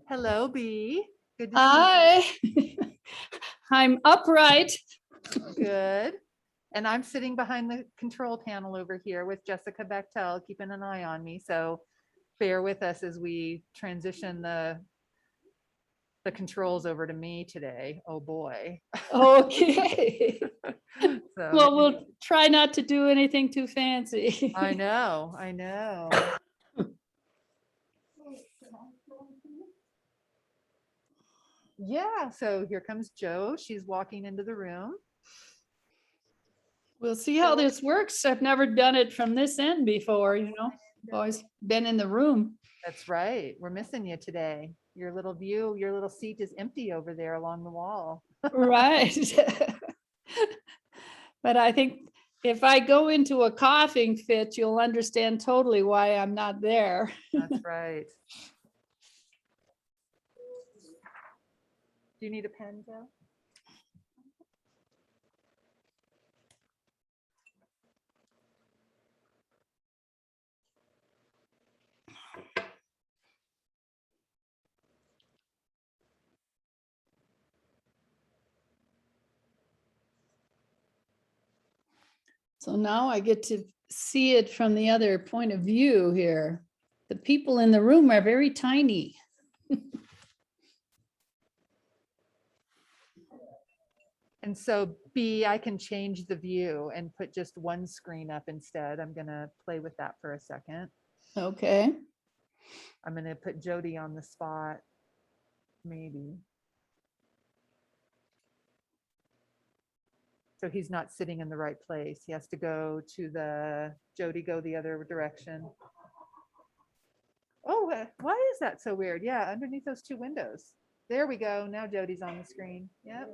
Hello, B. Good to Hi. I'm upright. see you. Good. And I'm sitting behind the control panel over here with Jessica Bechtel, keeping an eye on me. So bear with us as we transition the controls over to me today. Oh boy. Okay. So Well, we'll try not to do anything too fancy. I know. Yeah, so here comes Joe. She's walking into the room. We'll see how this works. I've never done it from this end before, you know. I've always been in the room. That's right. We're missing you today. Your little view, your little seat is empty over there along the wall. Right. But I think if I go into a coughing fit, you'll understand totally why I'm not there. That's right. Do you need a pen, Joe? So now I get to see it from the other point of view here. The people in the room are very tiny. And so B, I can change the view and put just one screen up instead. I'm gonna play with that for a second. Okay. I'm gonna put Jody on the spot, maybe. So he's not sitting in the right place. He has to go to Jody, go the other direction. Oh, why is that so weird? Yeah, underneath those two windows. There we go. Now Jody's on the screen. Yep.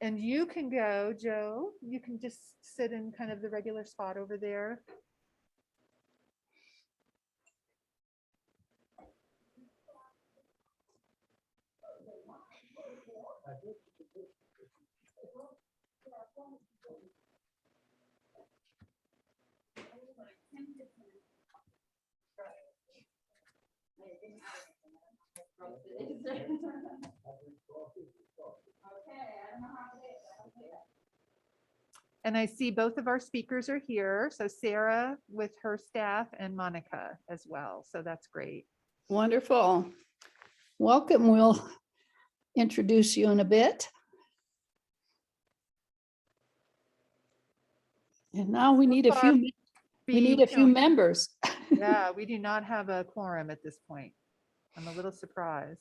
And you can go, Joe. You can just sit in kind of the regular spot over there. And I see both of our speakers are here. So Sarah with her staff and Monica as well. So that's great. Wonderful. Welcome. We'll introduce you in a bit. And now we need a few members. Yeah, we do not have a quorum at this point. I'm a little surprised.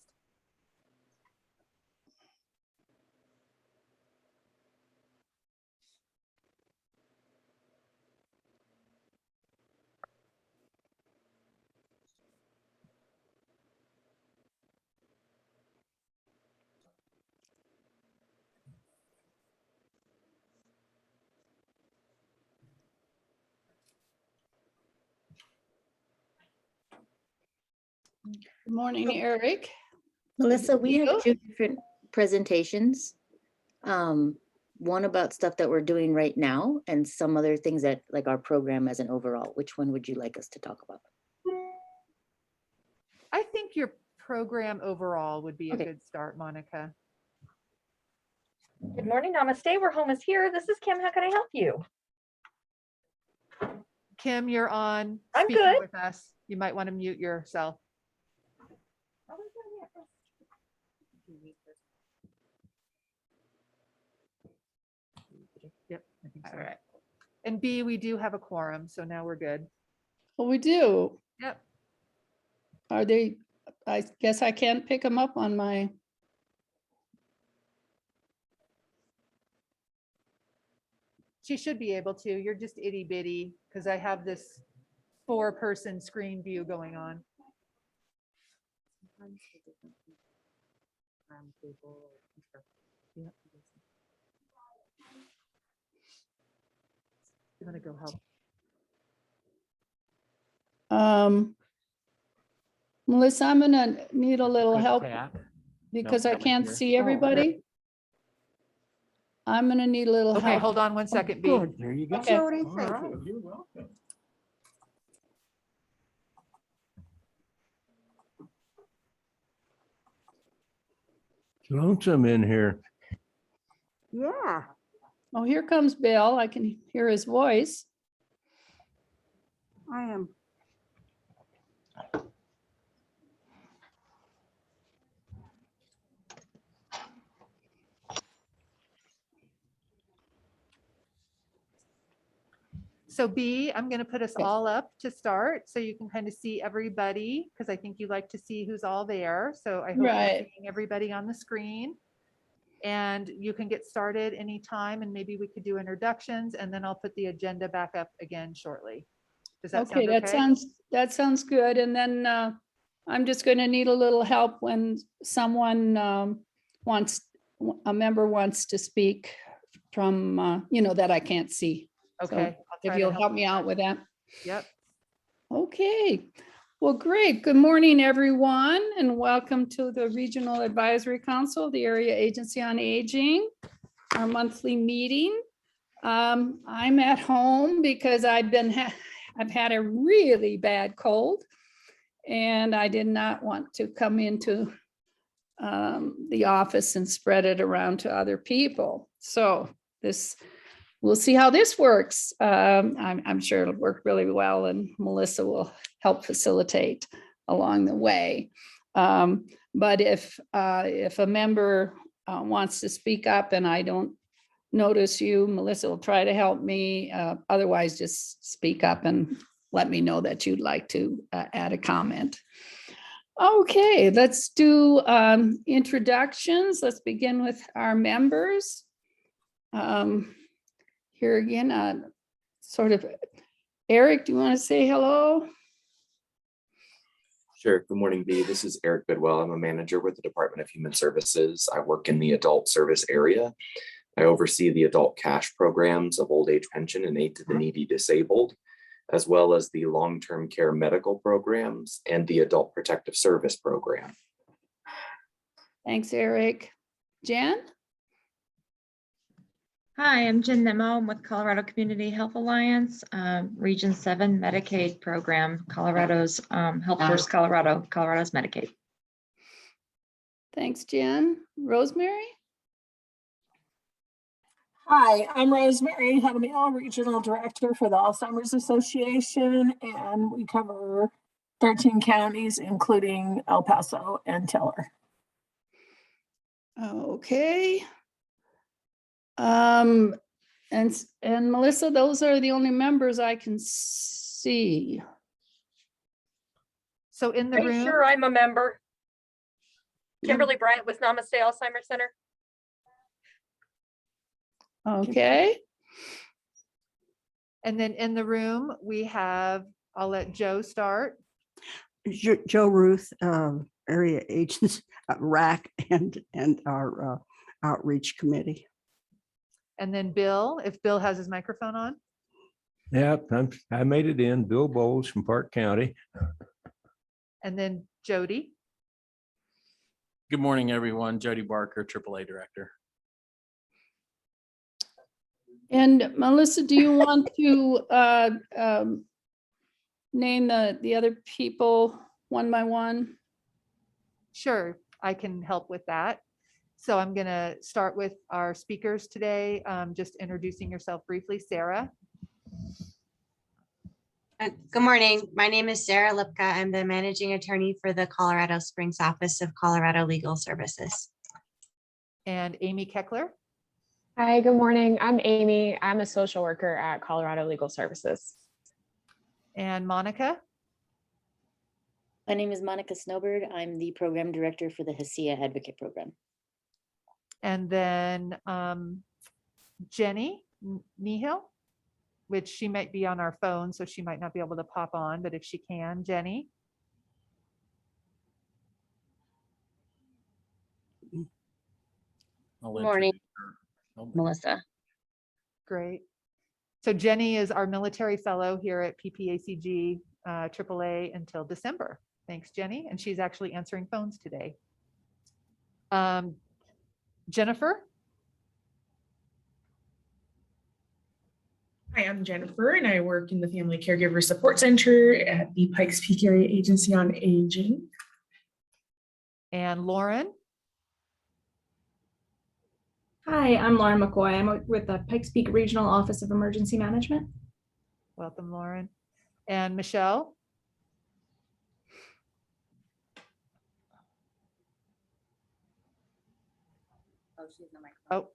Good morning, Eric. Melissa, we have two different presentations. One about stuff that we're doing right now and some other things that like our program as an overall. Which one would you like us to talk about? I think your program overall would be a Okay. good start, Monica. Good morning, namaste. We're home is here. This is Kim. How can I help you? Kim, you're on I'm speaking good. with us. You might want to mute yourself. Yep, I think so. All right. And B, we do have a quorum, so now we're good. Well, we do. Yep. Are they, I guess I can't pick them up on my, She should be able to. You're just itty bitty because I have this 4-person screen view going on. You want to go help? Melissa, I'm gonna need a little help Tap. because Nope, I that one can't here. see everybody. I'm gonna need a little Okay, help. hold on one second, B. Good, there you go. Okay. All right, you're welcome. Lonesome in here. Yeah. Oh, here comes Bill. I can hear his voice. I am. So B, I'm going to put us Okay. all up to start so you can kind of see everybody, because I think you like to see who's all there. So I hope you're Right. seeing everybody on the screen. And you can get started anytime, and maybe we could do introductions, and then I'll put the agenda back up again shortly. Does that Okay, sound okay? that sounds good. And then I'm just going to need a little help when someone a member wants to speak from, that I can't see. Okay. So I'll if try to you'll help me out with that. Yep. Okay, well, great. Good morning, everyone, and welcome to the Regional Advisory Council, the Area Agency on Aging, our monthly meeting. I'm at home because I've had a really bad cold, and I did not want to come into the office and spread it around to other people. So we'll see how this works. I'm sure it'll work really well, and Melissa will help facilitate along the way. But if a member wants to speak up and I don't notice you, Melissa will try to help me. Otherwise, just speak up and let me know that you'd like to add a comment. Okay, let's do introductions. Let's begin with our members. Here again, sort of, Eric, do you want to say hello? Sure. Good morning, Bea. This is Eric Bidwell. I'm a manager with the Department of Human Services. I work in the adult service area. I oversee the adult cash programs of old age pension and aid to the needy disabled, as well as the long-term care medical programs and the adult protective service program. Thanks, Eric. Jen? Hi, I'm Jen Nemo. I'm with Colorado Community Health Alliance, Region 7 Medicaid program, Colorado's Health First Colorado's Medicaid. Thanks, Jen. Rosemary? Hi, I'm Rosemary Hadamiel, Regional Director for the Alzheimer's Association, and we cover 13 counties, including El Paso and Teller. Okay. And Melissa, those are the only members I can see. So in the Pretty room, sure I'm a member. Kimberly Bryant with Namaste Alzheimer's Center. Okay, and then in the room, we have, I'll let Joe start. Joe Ruth, area agents, RAC, and our outreach committee. And then Bill, if Bill has his microphone on. Yep, I made it in. Bill Bowles from Park County. And then Jody. Good morning, everyone. Jody Barker, AAA Director. and Melissa, do you want to name the other people one by one? Sure, I can help with that. So I'm going to start with our speakers today. Just introducing yourself briefly, Sarah. Good morning. My name is Sarah Lipka. I'm the managing attorney for the Colorado Springs office of Colorado Legal Services. And Amy Keckler. Hi, good morning. I'm Amy. I'm a social worker at Colorado Legal Services. And Monica. My name is Monica Snowbird. I'm the program director for the HACIA Advocate Program. And then Jenny Nihil, which she might be on our phone, so she might not be able to pop on, but if she can, Jenny. Good morning, Melissa. Great. So Jenny is our military fellow here at PPACG AAA until December. Thanks, Jenny. And she's actually answering phones today. Jennifer. Hi, I'm Jennifer, and I work in the Family Caregiver Support Center at the Pikes Peak Area Agency on Aging. And Lauren. Hi, I'm Lauren McCoy. I'm with the Pikes Peak Regional Office of Emergency Management. Welcome, Lauren. And Michelle? Oh, she's the microphone.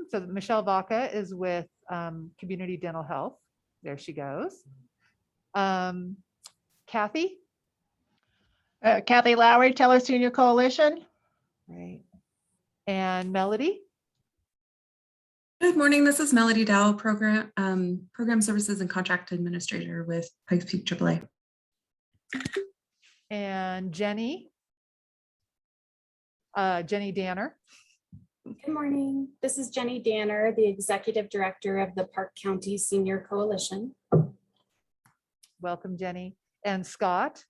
So Michelle Vaca is with Community Dental Health. There she goes. Kathy? Kathy Lowry, Teller Senior Coalition. Right. And Melody? Good morning. This is Melody Dow, Program Services and Contract Administrator with Pikes Peak AAA. And Jenny? Jenny Danner? Good morning. This is Jenny Danner, the Executive Director of the Park County Senior Coalition. Welcome, Jenny. And Scott?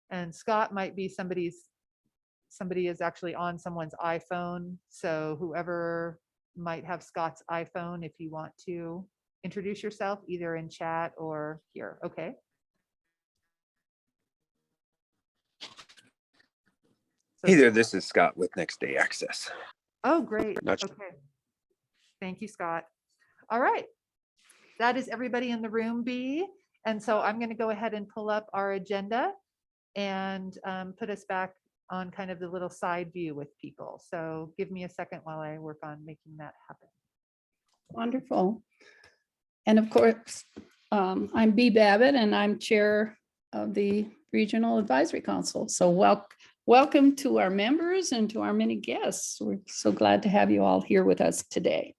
And Scott might be somebody is actually on someone's iPhone. So whoever might have Scott's iPhone, if you want to introduce yourself either in chat or here. Okay. Hey there, this is Scott with Next Day Access. Oh, great. Not- Okay. Thank you, Scott. All right. That is everybody in the room, B. And so I'm going to go ahead and pull up our agenda and put us back on kind of the little side view with people. So give me a second while I work on making that happen. Wonderful. And of course, I'm Bee Babbitt and I'm chair of the Regional Advisory Council. So welcome to our members and to our many guests. We're so glad to have you all here with us today.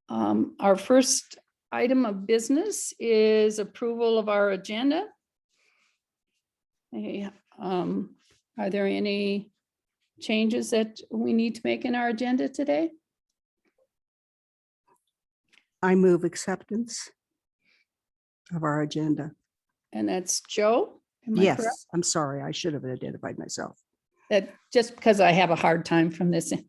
Our first item of business is approval of our agenda. Hey, are there any changes that we need to make in our agenda today? I move acceptance of our agenda. And that's Joe? Am I correct? Yes, I'm sorry. I should have identified myself. That just because I have a hard time from this end.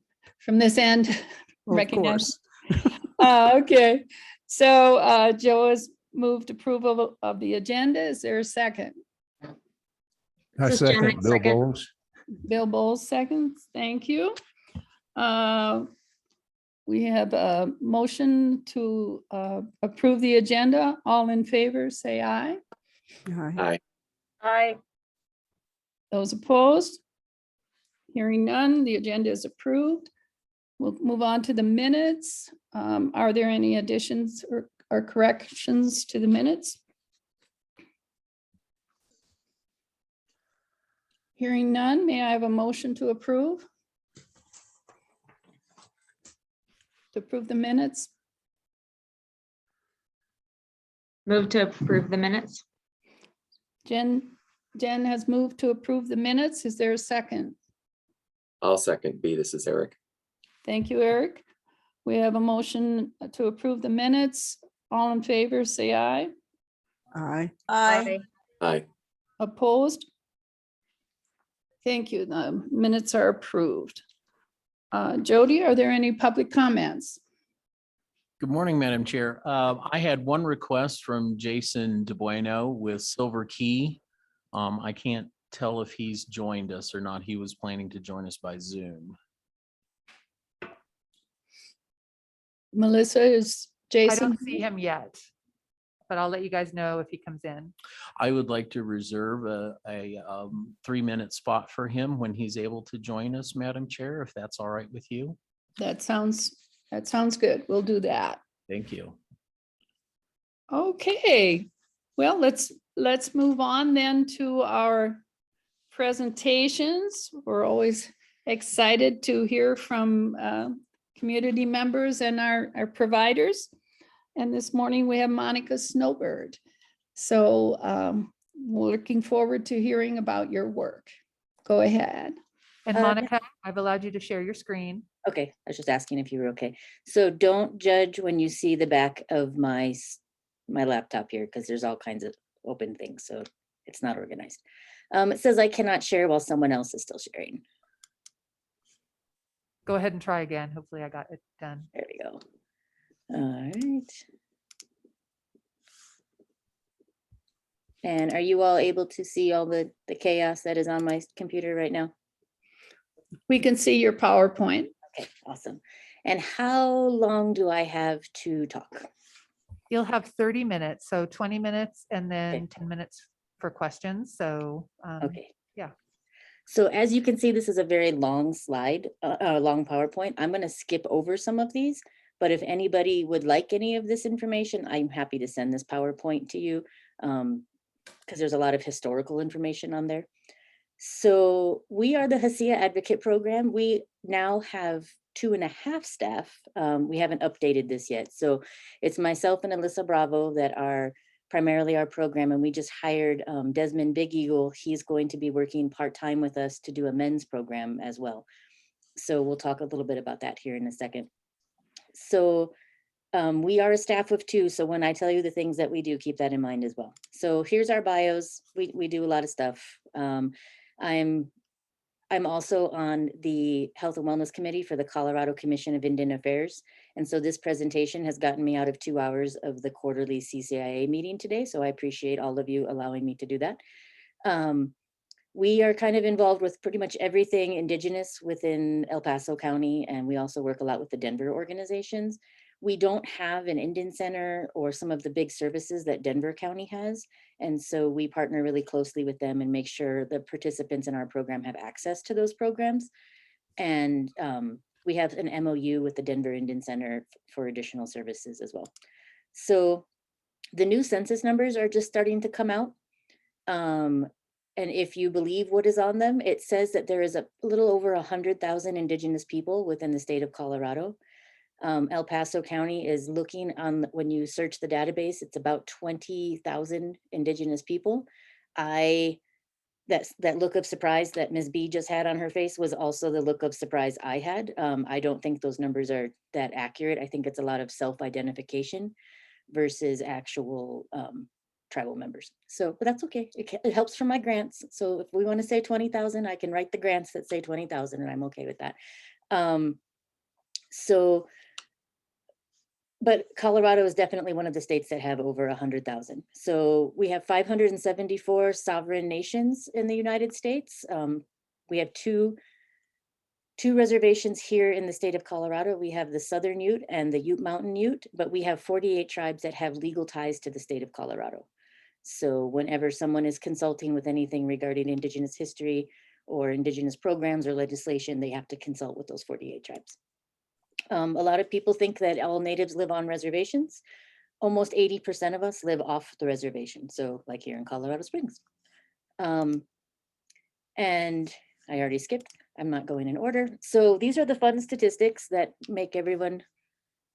Well, of recognize. course. Okay, so Joe has moved approval of the agenda. Is there a second? I This is Jen, second Bill second. Bowles. Bill Bowles seconds. Thank you. We have a motion to approve the agenda. All in favor, say aye. Aye. Aye. Those opposed? Hearing none, the agenda is approved. We'll move on to the minutes. Are there any additions or corrections to the minutes? Hearing none, may I have a motion to approve? To approve the minutes? Move to approve the minutes. Jen has moved to approve the minutes. Is there a second? I'll second B. This is Eric. Thank you, Eric. We have a motion to approve the minutes. All in favor, say aye. Aye. Aye. Aye. Opposed? Thank you. The minutes are approved. Jody, are there any public comments? Good morning, Madam Chair. I had one request from Jason DeBueno with Silver Key. I can't tell if he's joined us or not. He was planning to join us by Zoom. Melissa, is I Jason? don't see him yet, but I'll let you guys know if he comes in. I would like to reserve a 3-minute spot for him when he's able to join us, Madam Chair, if that's all right with you. That sounds good. We'll do that. Thank you. Okay, well, let's move on then to our presentations. We're always excited to hear from community members and our providers. And this morning we have Monica Snowbird. So we're looking forward to hearing about your work. Go ahead. And Monica, I've allowed you to share your screen. Okay, I was just asking if you were okay. So don't judge when you see the back of my laptop here, because there's all kinds of open things, so it's not organized. It says I cannot share while someone else is still sharing. Go ahead and try again. Hopefully I got it done. There we go. All right. And are you all able to see all the chaos that is on my computer right now? We can see your PowerPoint. Okay, awesome. And how long do I have to talk? You'll have 30 minutes, so 20 minutes and then 10 minutes for questions. So, Okay. yeah. So as you can see, this is a very long slide, long PowerPoint. I'm going to skip over some of these, but if anybody would like any of this information, I'm happy to send this PowerPoint to you because there's a lot of historical information on there. So we are the HACIA Advocate Program. We now have 2.5 staff. We haven't updated this yet. So it's myself and Alyssa Bravo that are primarily our program, and we just hired Desmond Big Eagle. He's going to be working part-time with us to do a men's program as well. So we'll talk a little bit about that here in a second. So we are a staff of 2. So when I tell you the things that we do, keep that in mind as well. So here's our bios. We do a lot of stuff. I'm also on the Health and Wellness Committee for the Colorado Commission of Indian Affairs. And so this presentation has gotten me out of 2 hours of the quarterly CCIA meeting today. So I appreciate all of you allowing me to do that. We are kind of involved with pretty much everything Indigenous within El Paso County. And we also work a lot with the Denver organizations. We don't have an Indian Center or some of the big services that Denver County has. And so we partner really closely with them and make sure the participants in our program have access to those programs. And we have an MOU with the Denver Indian Center for additional services as well. So the new census numbers are just starting to come out. And if you believe what is on them, it says that there is a little over 100,000 Indigenous people within the state of Colorado. El Paso County is looking on, when you search the database, it's about 20,000 Indigenous people. That look of surprise that Ms. B just had on her face was also the look of surprise I had. I don't think those numbers are that accurate. I think it's a lot of self-identification versus actual tribal members. So, but that's okay. It helps for my grants. So if we want to say 20,000, I can write the grants that say 20,000 and I'm okay with that. But Colorado is definitely one of the states that have over 100,000. So we have 574 sovereign nations in the United States. We have two reservations here in the state of Colorado. We have the Southern Ute and the Ute Mountain Ute, but we have 48 tribes that have legal ties to the state of Colorado. So whenever someone is consulting with anything regarding Indigenous history or Indigenous programs or legislation, they have to consult with those 48 tribes. A lot of people think that all natives live on reservations. Almost 80% of us live off the reservation. So like here in Colorado Springs. And I already skipped, I'm not going in order. So these are the fun statistics that make everyone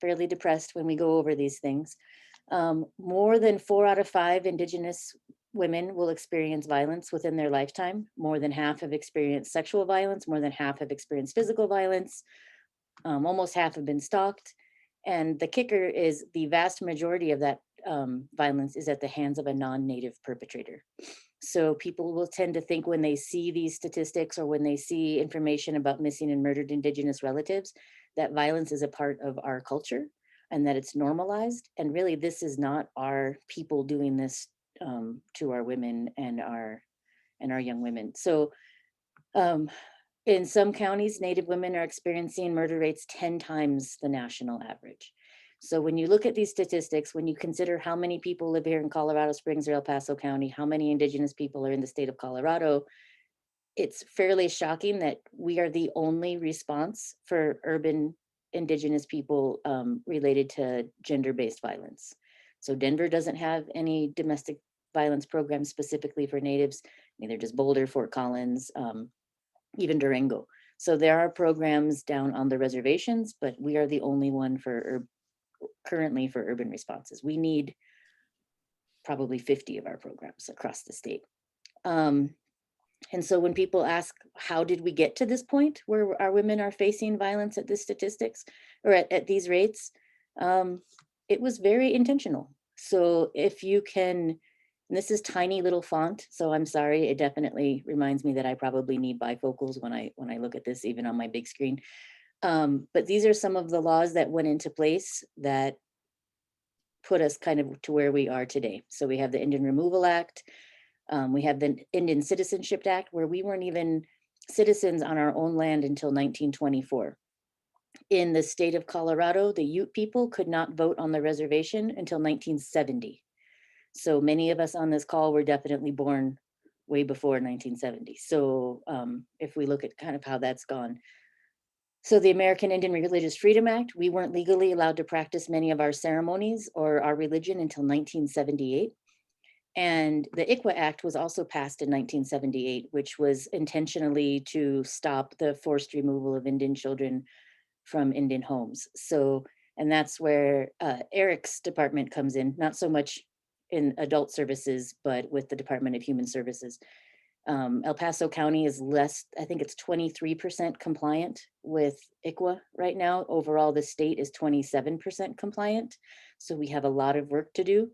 fairly depressed when we go over these things. More than 4 out of 5 Indigenous women will experience violence within their lifetime. More than half have experienced sexual violence. More than half have experienced physical violence. Almost half have been stalked. And the kicker is the vast majority of that violence is at the hands of a non-native perpetrator. So people will tend to think when they see these statistics or when they see information about missing and murdered Indigenous relatives, that violence is a part of our culture and that it's normalized. And really, this is not our people doing this to our women and our young women. So in some counties, Native women are experiencing murder rates 10 times the national average. So when you look at these statistics, when you consider how many people live here in Colorado Springs or El Paso County, how many Indigenous people are in the state of Colorado, it's fairly shocking that we are the only response for urban Indigenous people related to gender-based violence. So Denver doesn't have any domestic violence programs specifically for Natives, neither does Boulder, Fort Collins, even Durango. So there are programs down on the reservations, but we are the only one for currently for urban responses. We need probably 50 of our programs across the state. And so when people ask, how did we get to this point where our women are facing violence at this statistics or at these rates? It was very intentional. So if you can, and this is tiny little font, so I'm sorry, it definitely reminds me that I probably need bifocals when I look at this, even on my big screen. But these are some of the laws that went into place that put us kind of to where we are today. So we have the Indian Removal Act. We have the Indian Citizenship Act, where we weren't even citizens on our own land until 1924. In the state of Colorado, the Ute people could not vote on the reservation until 1970. So many of us on this call were definitely born way before 1970. So if we look at kind of how that's gone. So the American Indian Religious Freedom Act, we weren't legally allowed to practice many of our ceremonies or our religion until 1978. And the ICWA Act was also passed in 1978, which was intentionally to stop the forced removal of Indian children from Indian homes. So, and that's where Eric's department comes in, not so much in adult services, but with the Department of Human Services. El Paso County is less, I think it's 23% compliant with ICWA right now. Overall, the state is 27% compliant. So we have a lot of work to do.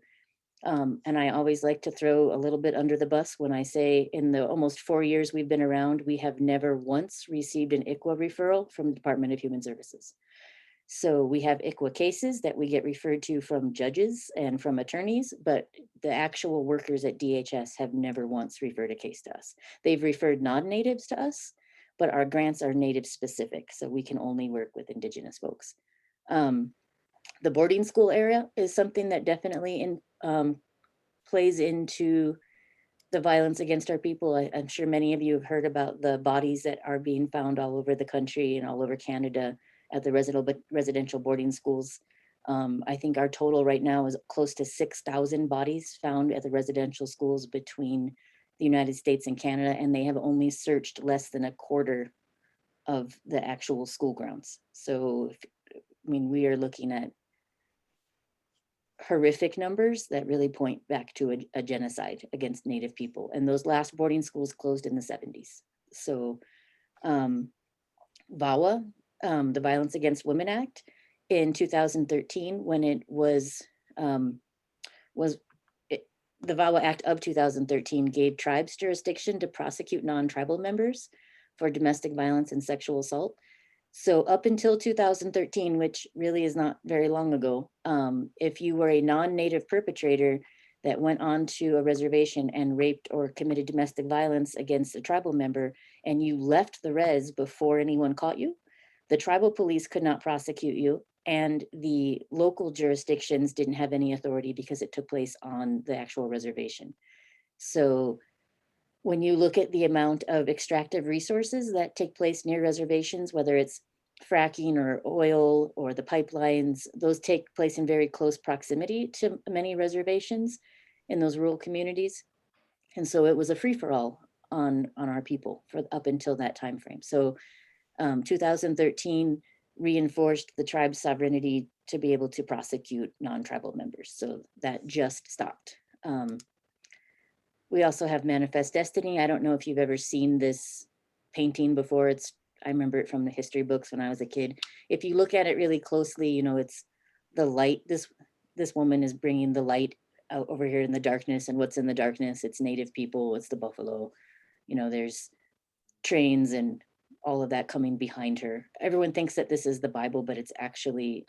And I always like to throw a little bit under the bus when I say in the almost 4 years we've been around, we have never once received an ICWA referral from the Department of Human Services. So we have ICWA cases that we get referred to from judges and from attorneys, but the actual workers at DHS have never once referred a case to us. They've referred non-natives to us, but our grants are native specific, so we can only work with Indigenous folks. The boarding school area is something that definitely plays into the violence against our people. I'm sure many of you have heard about the bodies that are being found all over the country and all over Canada at the residential boarding schools. I think our total right now is close to 6,000 bodies found at the residential schools between the United States and Canada, and they have only searched less than a quarter of the actual school grounds. So, I mean, we are looking at horrific numbers that really point back to a genocide against Native people. And those last boarding schools closed in the 70s. So VAWA, the Violence Against Women Act, in 2013, when it was the VAWA Act of 2013 gave tribes jurisdiction to prosecute non-tribal members for domestic violence and sexual assault. So up until 2013, which really is not very long ago, if you were a non-native perpetrator that went onto a reservation and raped or committed domestic violence against a tribal member, and you left the res before anyone caught you, the tribal police could not prosecute you, and the local jurisdictions didn't have any authority because it took place on the actual reservation. So when you look at the amount of extractive resources that take place near reservations, whether it's fracking or oil or the pipelines, those take place in very close proximity to many reservations in those rural communities. And so it was a free-for-all on our people for up until that time frame. So 2013 reinforced the tribe's sovereignty to be able to prosecute non-tribal members. So that just stopped. We also have Manifest Destiny. I don't know if you've ever seen this painting before. I remember it from the history books when I was a kid. If you look at it really closely, you know, it's the light. This woman is bringing the light out over here in the darkness, and what's in the darkness? It's Native people, it's the buffalo. You know, there's trains and all of that coming behind her. Everyone thinks that this is the Bible, but it's actually,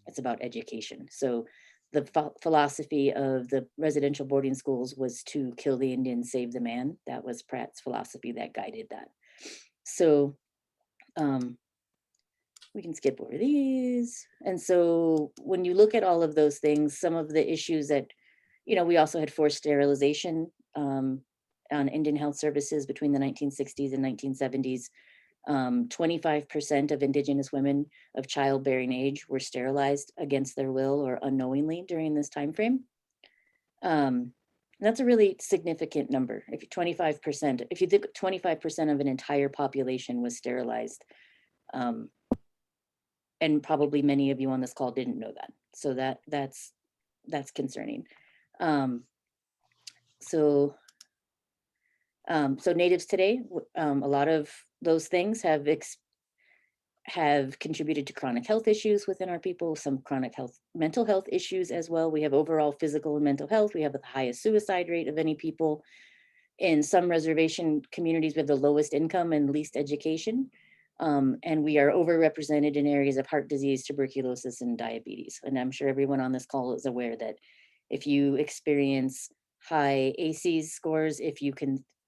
it's about education. So the philosophy of the residential boarding schools was to kill the Indian, save the man. That was Pratt's philosophy that guided that. So we can skip over these. And so when you look at all of those things, some of the issues that, you know, we also had forced sterilization on Indian health services between the 1960s and 1970s. 25% of Indigenous women of childbearing age were sterilized against their will or unknowingly during this time frame. That's a really significant number. If 25%, if you think 25% of an entire population was sterilized, and probably many of you on this call didn't know that. So that's concerning. So natives today, a lot of those things have contributed to chronic health issues within our people, some chronic mental health issues as well. We have overall physical and mental health. We have the highest suicide rate of any people. In some reservation communities, we have the lowest income and least education. And we are overrepresented in areas of heart disease, tuberculosis, and diabetes. And I'm sure everyone on this call is aware that if you experience high ACEs scores, if you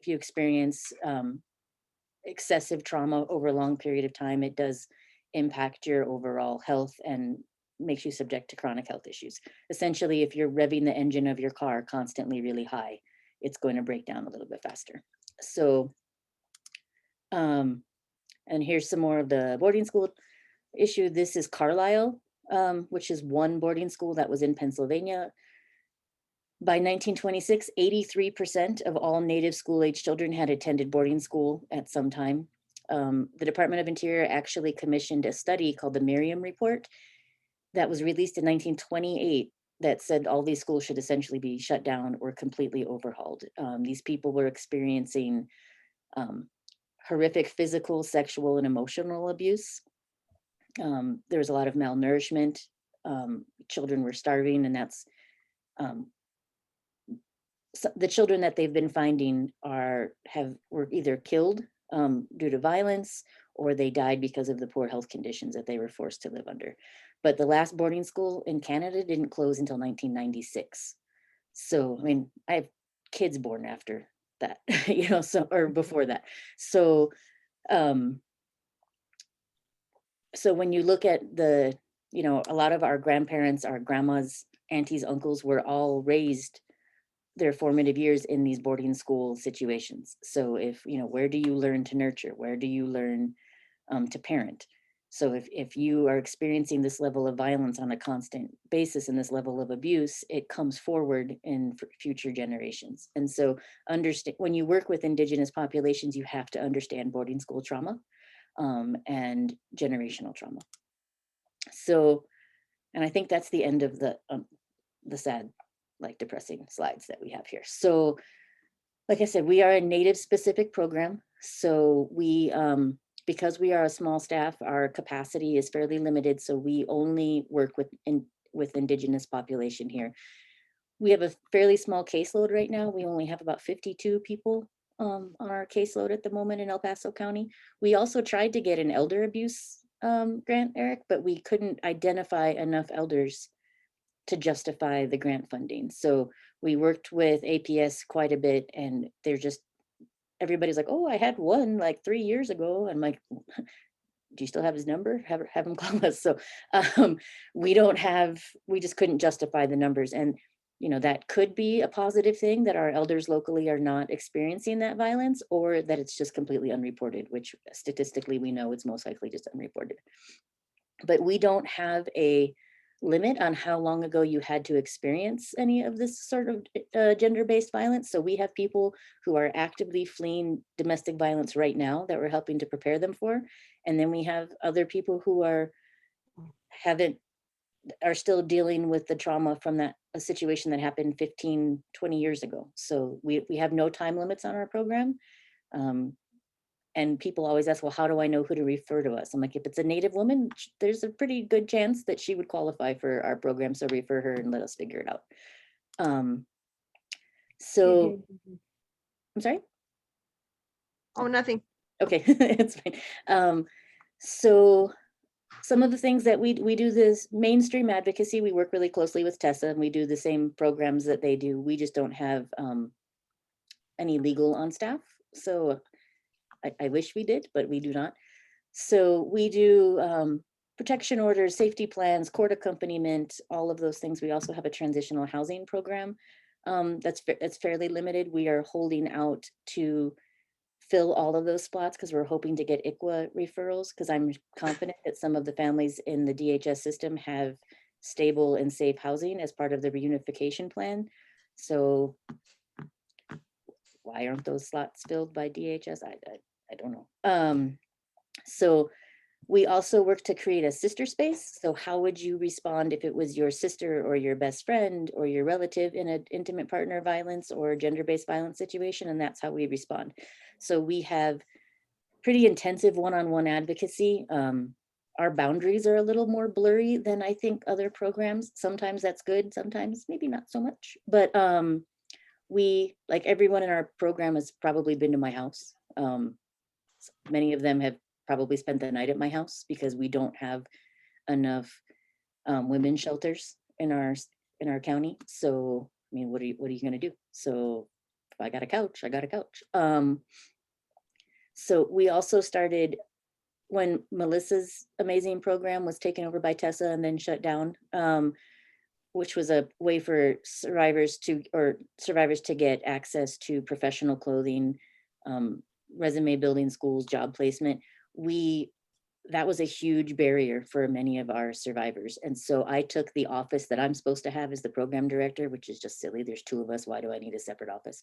experience excessive trauma over a long period of time, it does impact your overall health and makes you subject to chronic health issues. Essentially, if you're revving the engine of your car constantly really high, it's going to break down a little bit faster. So, and here's some more of the boarding school issue. This is Carlisle, which is one boarding school that was in Pennsylvania. By 1926, 83% of all Native school-age children had attended boarding school at some time. The Department of Interior actually commissioned a study called the Merriam Report that was released in 1928 that said all these schools should essentially be shut down or completely overhauled. These people were experiencing horrific physical, sexual, and emotional abuse. There was a lot of malnourishment. Children were starving, and that's so the children that they've been finding were either killed due to violence, or they died because of the poor health conditions that they were forced to live under. But the last boarding school in Canada didn't close until 1996. So, I mean, I have kids born after that, you know, so, or before that. So, so when you look at the, you know, a lot of our grandparents, our grandmas, aunties, uncles were all raised their formative years in these boarding school situations. So if, you know, where do you learn to nurture? Where do you learn to parent? So if you are experiencing this level of violence on a constant basis and this level of abuse, it comes forward in future generations. And so understand, when you work with Indigenous populations, you have to understand boarding school trauma and generational trauma. So, and I think that's the end of the sad, like depressing slides that we have here. So, like I said, we are a Native specific program. So we, because we are a small staff, our capacity is fairly limited. So we only work with Indigenous population here. We have a fairly small caseload right now. We only have about 52 people on our caseload at the moment in El Paso County. We also tried to get an elder abuse grant, Eric, but we couldn't identify enough elders to justify the grant funding. So we worked with APS quite a bit, and they're just, everybody's like, oh, I had one like 3 years ago. I'm like, do you still have his number? Have him call us. So we just couldn't justify the numbers. And, you know, that could be a positive thing that our elders locally are not experiencing that violence, or that it's just completely unreported, which statistically we know it's most likely just unreported. But we don't have a limit on how long ago you had to experience any of this sort of gender-based violence. So we have people who are actively fleeing domestic violence right now that we're helping to prepare them for. And then we have other people who are still dealing with the trauma from a situation that happened 15, 20 years ago. So we have no time limits on our program. And people always ask, well, how do I know who to refer to us? I'm like, if it's a Native woman, there's a pretty good chance that she would qualify for our program. So refer her and let us figure it out. So, I'm sorry? Oh, nothing. Okay, it's fine. So some of the things that we do, this mainstream advocacy, we work really closely with Tessa, and we do the same programs that they do. We just don't have any legal on staff. So I wish we did, but we do not. So we do protection orders, safety plans, court accompaniment, all of those things. We also have a transitional housing program that's fairly limited. We are holding out to fill all of those spots because we're hoping to get ICWA referrals, because I'm confident that some of the families in the DHS system have stable and safe housing as part of the reunification plan. So why aren't those slots filled by DHS? I don't know. So we also work to create a sister space. So how would you respond if it was your sister or your best friend or your relative in an intimate partner violence or gender-based violence situation? And that's how we respond. So we have pretty intensive one-on-one advocacy. Our boundaries are a little more blurry than I think other programs. Sometimes that's good, sometimes maybe not so much. But we, like everyone in our program, has probably been to my house. Many of them have probably spent the night at my house because we don't have enough women's shelters in our county. So, I mean, what are you gonna do? So if I got a couch, I got a couch. So we also started when Melissa's amazing program was taken over by Tessa and then shut down, which was a way for survivors to get access to professional clothing, resume building, schools, job placement. That was a huge barrier for many of our survivors. And so I took the office that I'm supposed to have as the program director, which is just silly. There's 2 of us. Why do I need a separate office?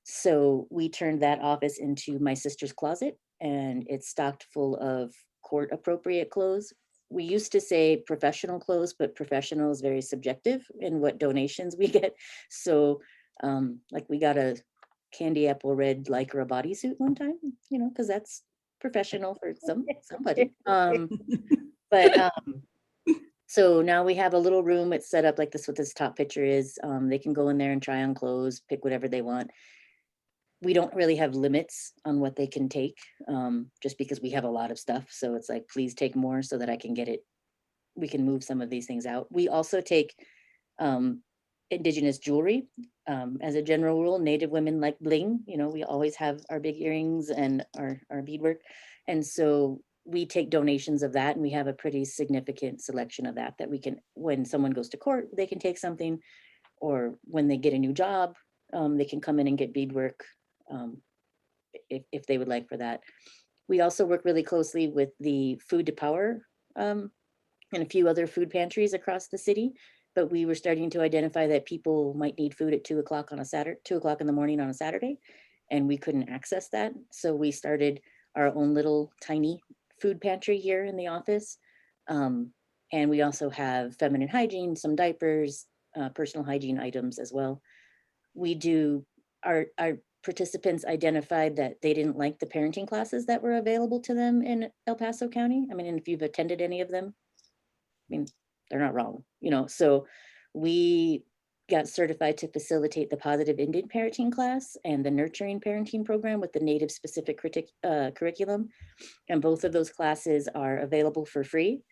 So we turned that office into my sister's closet, and it's stocked full of court appropriate clothes. We used to say professional clothes, but professional is very subjective in what donations we get. So like we got a candy apple red Lycra bodysuit one time, you know, because that's professional for somebody. So now we have a little room. It's set up like this, what this top picture is. They can go in there and try on clothes, pick whatever they want. We don't really have limits on what they can take, just because we have a lot of stuff. So it's like, please take more so that I can get it. We can move some of these things out. We also take Indigenous jewelry. As a general rule, Native women like bling. You know, we always have our big earrings and our beadwork. And so we take donations of that, and we have a pretty significant selection of that we can, when someone goes to court, they can take something, or when they get a new job, they can come in and get beadwork if they would like for that. We also work really closely with the Food to Power and a few other food pantries across the city. But we were starting to identify that people might need food at 2 o'clock on a Saturday, 2 o'clock in the morning on a Saturday, and we couldn't access that. So we started our own little tiny food pantry here in the office. And we also have feminine hygiene, some diapers, personal hygiene items as well. We do, our participants identified that they didn't like the parenting classes that were available to them in El Paso County. I mean, and if you've attended any of them, I mean, they're not wrong, you know. So we got certified to facilitate the positive Indian parenting class and the nurturing parenting program with the Native specific curriculum. And both of those classes are available for free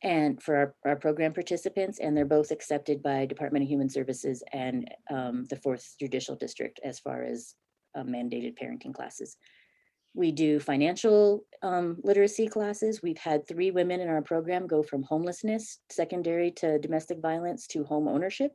and for our program participants, and they're both accepted by Department of Human Services and the 4th Judicial District as far as mandated parenting classes. We do financial literacy classes. We've had 3 women in our program go from homelessness, secondary to domestic violence, to home ownership.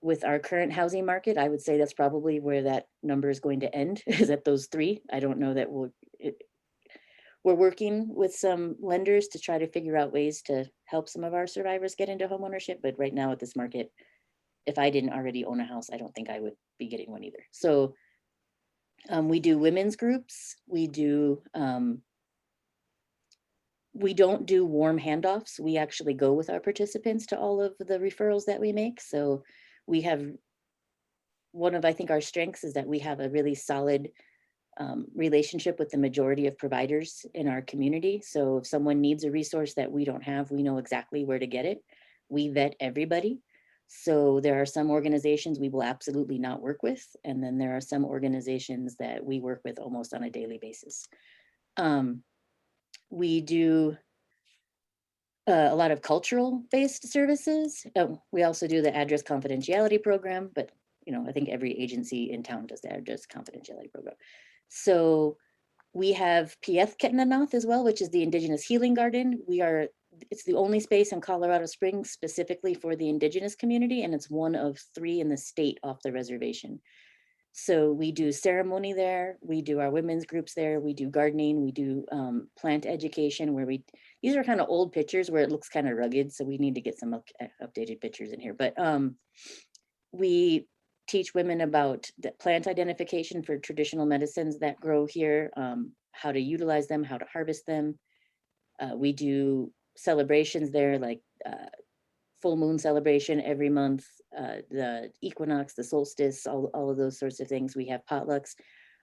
With our current housing market, I would say that's probably where that number is going to end, is at those 3. I don't know that we're working with some lenders to try to figure out ways to help some of our survivors get into home ownership. But right now at this market, if I didn't already own a house, I don't think I would be getting one either. So we do women's groups. We don't do warm handoffs. We actually go with our participants to all of the referrals that we make. So we have, one of, I think, our strengths is that we have a really solid relationship with the majority of providers in our community. So if someone needs a resource that we don't have, we know exactly where to get it. We vet everybody. So there are some organizations we will absolutely not work with. And then there are some organizations that we work with almost on a daily basis. We do a lot of cultural based services. We also do the address confidentiality program, but you know, I think every agency in town does the address confidentiality program. So we have Pieth Ketnanoth as well, which is the Indigenous Healing Garden. It's the only space in Colorado Springs specifically for the Indigenous community, and it's one of 3 in the state off the reservation. So we do ceremony there, we do our women's groups there, we do gardening, we do plant education, where these are kind of old pictures where it looks kind of rugged, so we need to get some updated pictures in here. But we teach women about the plant identification for traditional medicines that grow here, how to utilize them, how to harvest them. We do celebrations there, like full moon celebration every month, the equinox, the solstice, all of those sorts of things. We have potlucks.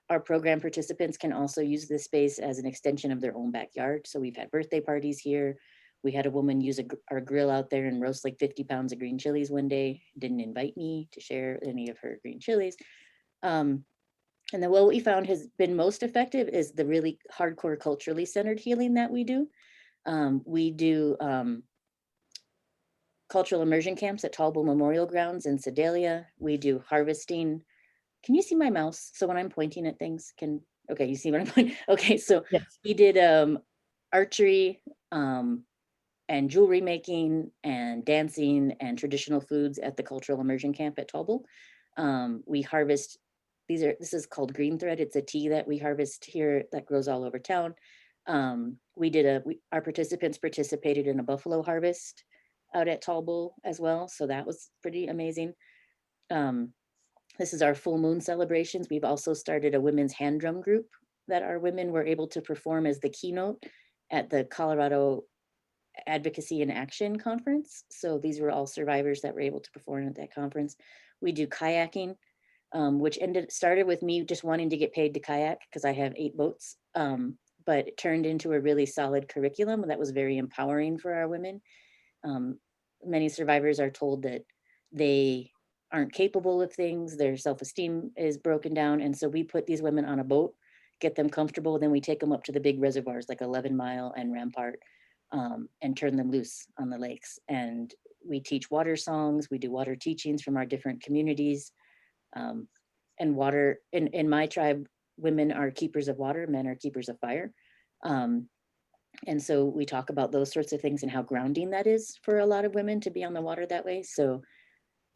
Our program participants can also use this space as an extension of their own backyard. So we've had birthday parties here. We had a woman use our grill out there and roast like 50 pounds of green chilies one day. Didn't invite me to share any of her green chilies. And then what we found has been most effective is the really hardcore culturally centered healing that we do. We do cultural immersion camps at Talbot Memorial Grounds in Sedalia. We do harvesting. Can you see my mouse? So when I'm pointing at things, okay, you see what I'm pointing? Okay, so we did archery and jewelry making and dancing and traditional foods at the cultural immersion camp at Talbot. We harvest, this is called green thread. It's a tea that we harvest here that grows all over town. Our participants participated in a buffalo harvest out at Talbot as well. So that was pretty amazing. This is our full moon celebrations. We've also started a women's hand drum group that our women were able to perform as the keynote at the Colorado Advocacy and Action Conference. So these were all survivors that were able to perform at that conference. We do kayaking, which started with me just wanting to get paid to kayak because I have 8 boats, but it turned into a really solid curriculum that was very empowering for our women. Many survivors are told that they aren't capable of things, their self-esteem is broken down. And so we put these women on a boat, get them comfortable, then we take them up to the big reservoirs like 11 Mile and Rampart, and turn them loose on the lakes. And we teach water songs, we do water teachings from our different communities. And water, in my tribe, women are keepers of water, men are keepers of fire. And so we talk about those sorts of things and how grounding that is for a lot of women to be on the water that way. So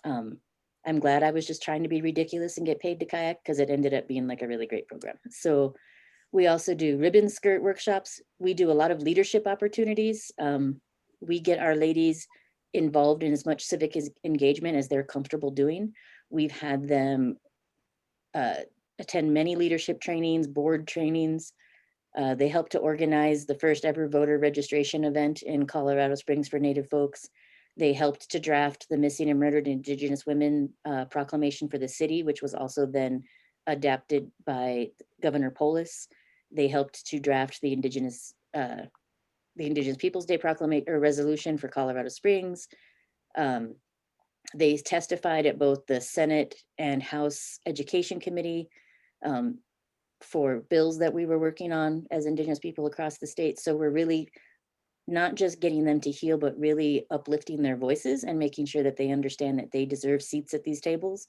I'm glad I was just trying to be ridiculous and get paid to kayak because it ended up being like a really great program. So we also do ribbon skirt workshops. We do a lot of leadership opportunities. We get our ladies involved in as much civic engagement as they're comfortable doing. We've had them attend many leadership trainings, board trainings. They helped to organize the first ever voter registration event in Colorado Springs for Native folks. They helped to draft the Missing and Murdered Indigenous Women proclamation for the city, which was also then adapted by Governor Polis. They helped to draft the Indigenous Peoples Day proclamation or resolution for Colorado Springs. They testified at both the Senate and House Education Committee for bills that we were working on as Indigenous people across the state. So we're really not just getting them to heal, but really uplifting their voices and making sure that they understand that they deserve seats at these tables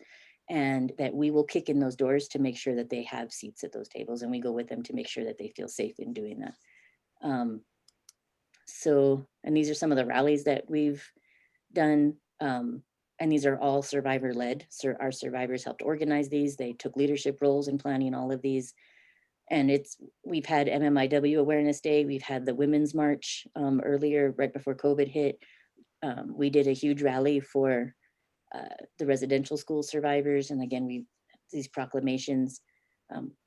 and that we will kick in those doors to make sure that they have seats at those tables. And we go with them to make sure that they feel safe in doing that. And these are some of the rallies that we've done. And these are all survivor led. So our survivors helped organize these. They took leadership roles in planning all of these. And we've had MMIW Awareness Day. We've had the Women's March earlier, right before COVID hit. We did a huge rally for the residential school survivors. And again, these proclamations.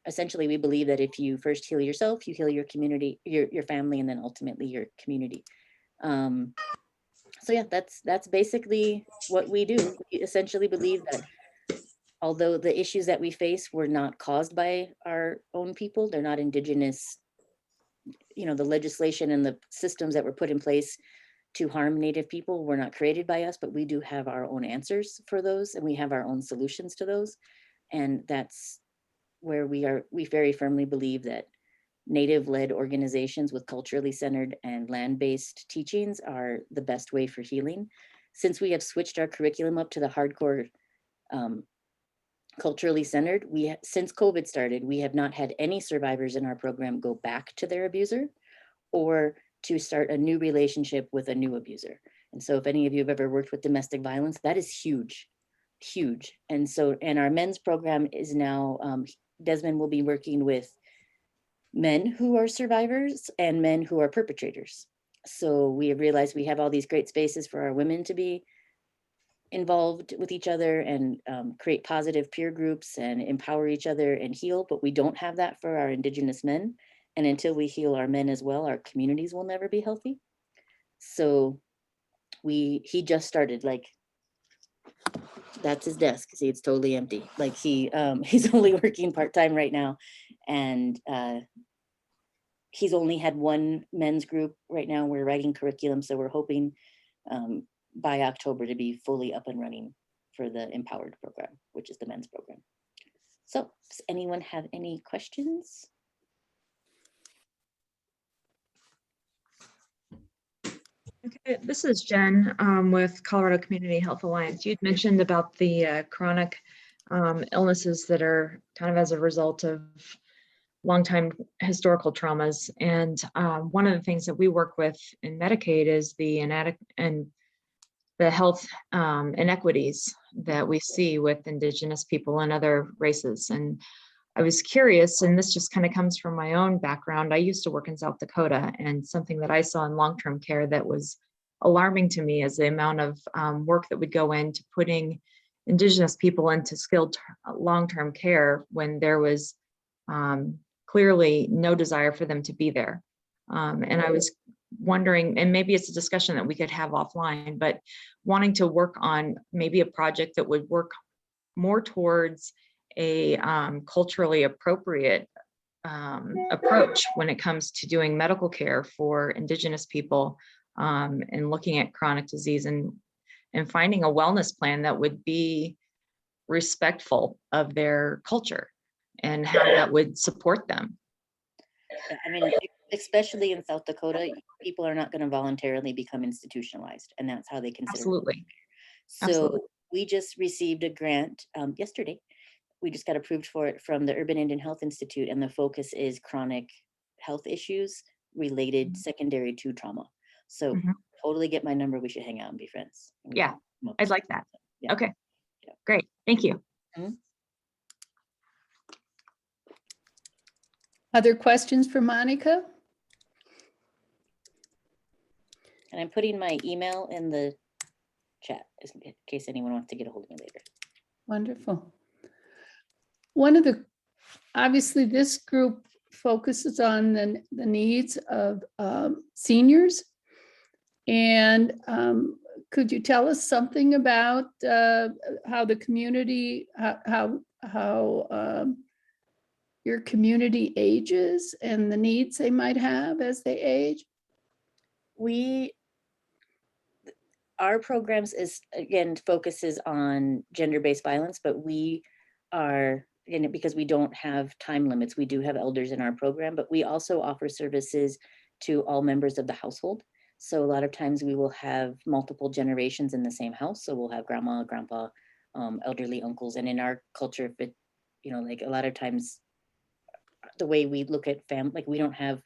Essentially, we believe that if you first heal yourself, you heal your community, your family, and then ultimately your community. So yeah, that's basically what we do. We essentially believe that although the issues that we face were not caused by our own people, they're not Indigenous, the legislation and the systems that were put in place to harm Native people were not created by us, but we do have our own answers for those and we have our own solutions to those. And that's where we very firmly believe that Native-led organizations with culturally centered and land-based teachings are the best way for healing. Since we have switched our curriculum up to the hardcore culturally centered, since COVID started, we have not had any survivors in our program go back to their abuser or to start a new relationship with a new abuser. And so if any of you have ever worked with domestic violence, that is huge, huge. And our men's program is now, Desmond will be working with men who are survivors and men who are perpetrators. So we have realized we have all these great spaces for our women to be involved with each other and create positive peer groups and empower each other and heal, but we don't have that for our Indigenous men. And until we heal our men as well, our communities will never be healthy. So he just started, like, that's his desk. See, it's totally empty. Like he's only working part-time right now. And he's only had one men's group right now. We're writing curriculum. So we're hoping by October to be fully up and running for the Empowered program, which is the men's program. So does anyone have any questions? Okay, this is Jen with Colorado Community Health Alliance. You'd mentioned about the chronic illnesses that are kind of as a result of longtime historical traumas. And one of the things that we work with in Medicaid is the health inequities that we see with Indigenous people and other races. And I was curious, and this just kind of comes from my own background. I used to work in South Dakota, and something that I saw in long-term care that was alarming to me is the amount of work that would go into putting Indigenous people into skilled long-term care when there was clearly no desire for them to be there. And I was wondering, and maybe it's a discussion that we could have offline, but wanting to work on maybe a project that would work more towards a culturally appropriate approach when it comes to doing medical care for Indigenous people, and looking at chronic disease and finding a wellness plan that would be respectful of their culture and how that would support them. I mean, especially in South Dakota, people are not going to voluntarily become institutionalized, and that's how they consider it. Absolutely. So Absolutely. we just received a grant yesterday. We just got approved for it from the Urban Indian Health Institute, and the focus is chronic health issues related secondary to trauma. So totally get my number. We should hang out and be friends. And we Yeah, can come up I'd with like something. that. Yeah. Okay, great. Thank you. Other questions for Monica? And I'm putting my email in the chat in case anyone wants to get a hold of me later. Wonderful. One of the, obviously this group focuses on the needs of seniors. And could you tell us something about how the community, how your community ages and the needs they might have as they age? Our programs is, again, focuses on gender-based violence, but we are, again, because we don't have time limits, we do have elders in our program, but we also offer services to all members of the household. So a lot of times we will have multiple generations in the same house. So we'll have grandma, grandpa, elderly uncles. And in our culture, if it, like a lot of times the way we look at family, like we don't have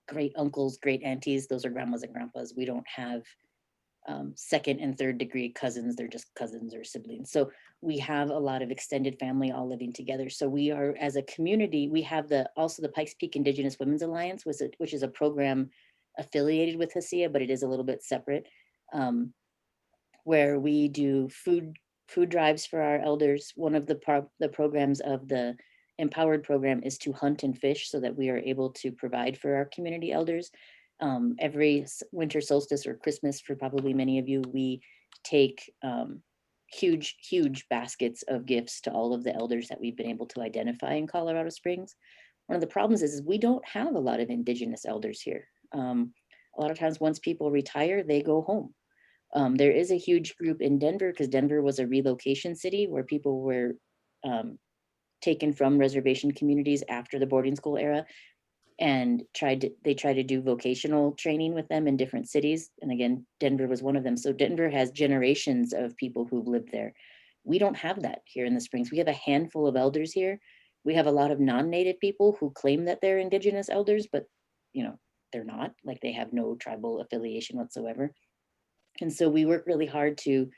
great uncles, great aunties, those are grandmas and grandpas. We don't have second and third degree cousins, they're just cousins or siblings. So we have a lot of extended family all living together. So we are, as a community, we have also the Pikes Peak Indigenous Women's Alliance, which is a program affiliated with HACIA, but it is a little bit separate, where we do food drives for our elders. One of the programs of the Empowered program is to hunt and fish so that we are able to provide for our community elders. Every winter solstice or Christmas, for probably many of you, we take huge baskets of gifts to all of the elders that we've been able to identify in Colorado Springs. One of the problems is we don't have a lot of Indigenous elders here. A lot of times once people retire, they go home. There is a huge group in Denver because Denver was a relocation city where people were taken from reservation communities after the boarding school era, and they tried to do vocational training with them in different cities. And again, Denver was one of them. So Denver has generations of people who've lived there. We don't have that here in the Springs. We have a handful of elders here. We have a lot of non-native people who claim that they're Indigenous elders, but they're not, like they have no tribal affiliation whatsoever. And so we work really hard to,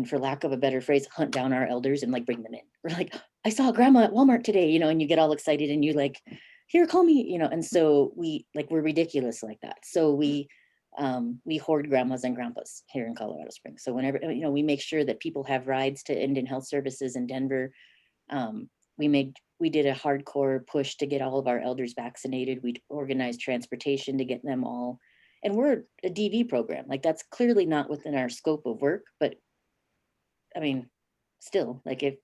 for lack of a better phrase, hunt down our elders and like bring them in. We're like, I saw grandma at Walmart today, and you get all excited and you like, here, call me, and so we're ridiculous like that. So we hoard grandmas and grandpas here in Colorado Springs. So whenever, we make sure that people have rides to Indian Health Services in Denver. We did a hardcore push to get all of our elders vaccinated. We organized transportation to get them all. And we're a DV program. Like that's clearly not within our scope of work, but still, like if,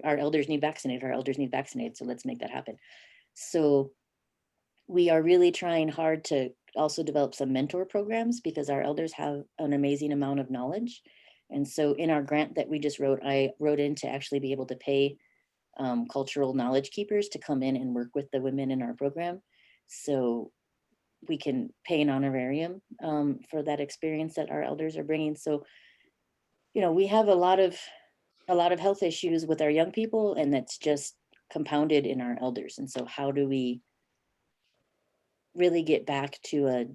our elders need vaccinated, so let's make that happen. So we are really trying hard to also develop some mentor programs because our elders have an amazing amount of knowledge. And so in our grant that we just wrote, I wrote in to actually be able to pay cultural knowledge keepers to come in and work with the women in our program. So we can pay an honorarium for that experience that our elders are bringing. So, you know, we have a lot of health issues with our young people, and that's just compounded in our elders. And so how do we really get back to a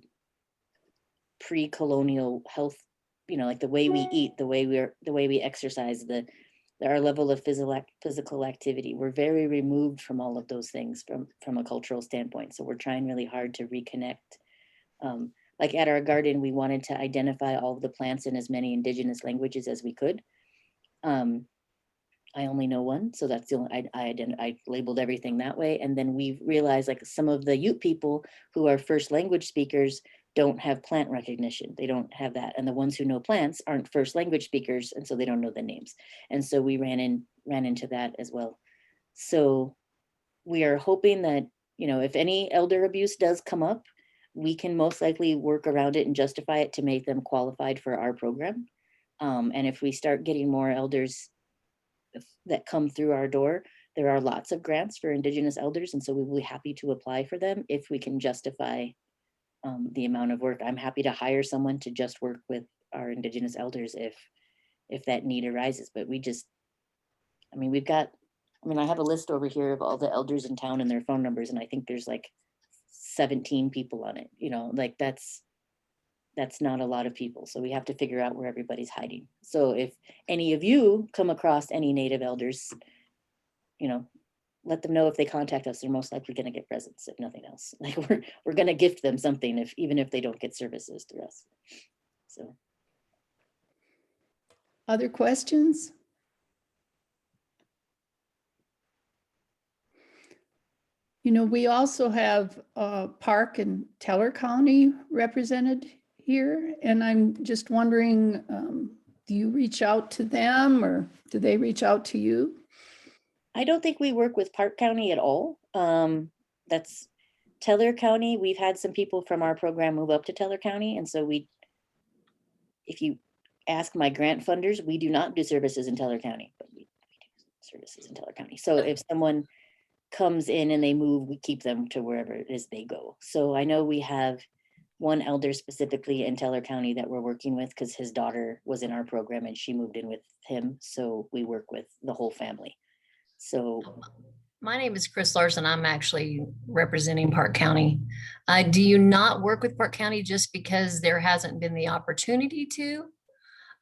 pre-colonial health, you know, like the way we eat, the way we exercise, our level of physical activity. We're very removed from all of those things from a cultural standpoint. So we're trying really hard to reconnect. Like at our garden, we wanted to identify all of the plants in as many Indigenous languages as we could. I only know one, so that's the only, I labeled everything that way. And then we realized like some of the Ute people who are first language speakers don't have plant recognition. They don't have that. And the ones who know plants aren't first language speakers, and so they don't know the names. And so we ran into that as well. So we are hoping that, you know, if any elder abuse does come up, we can most likely work around it and justify it to make them qualified for our program. And if we start getting more elders that come through our door, there are lots of grants for Indigenous elders, and so we will be happy to apply for them if we can justify the amount of work. I'm happy to hire someone to just work with our Indigenous elders if that need arises. But we just, I mean, I have a list over here of all the elders in town and their phone numbers, and I think there's like 17 people on it, you know, like that's not a lot of people. So we have to figure out where everybody's hiding. So if any of you come across any Native elders, you know, let them know if they contact us, they're most likely going to get presents, if nothing else. Like we're going to gift them something even if they don't get services through us. So. Other questions? You know, we also have Park and Teller County represented here, and I'm just wondering, do you reach out to them or do they reach out to you? I don't think we work with Park County at all. That's Teller County. We've had some people from our program move up to Teller County. And so if you ask my grant funders, we do not do services in Teller County, but we do services in Teller County. So if someone comes in and they move, we keep them to wherever it is they go. So I know we have one elder specifically in Teller County that we're working with because his daughter was in our program and she moved in with him. So we work with the whole family. So my name is Chris Larson. I'm actually representing Park County. Do you not work with Park County just because there hasn't been the opportunity to?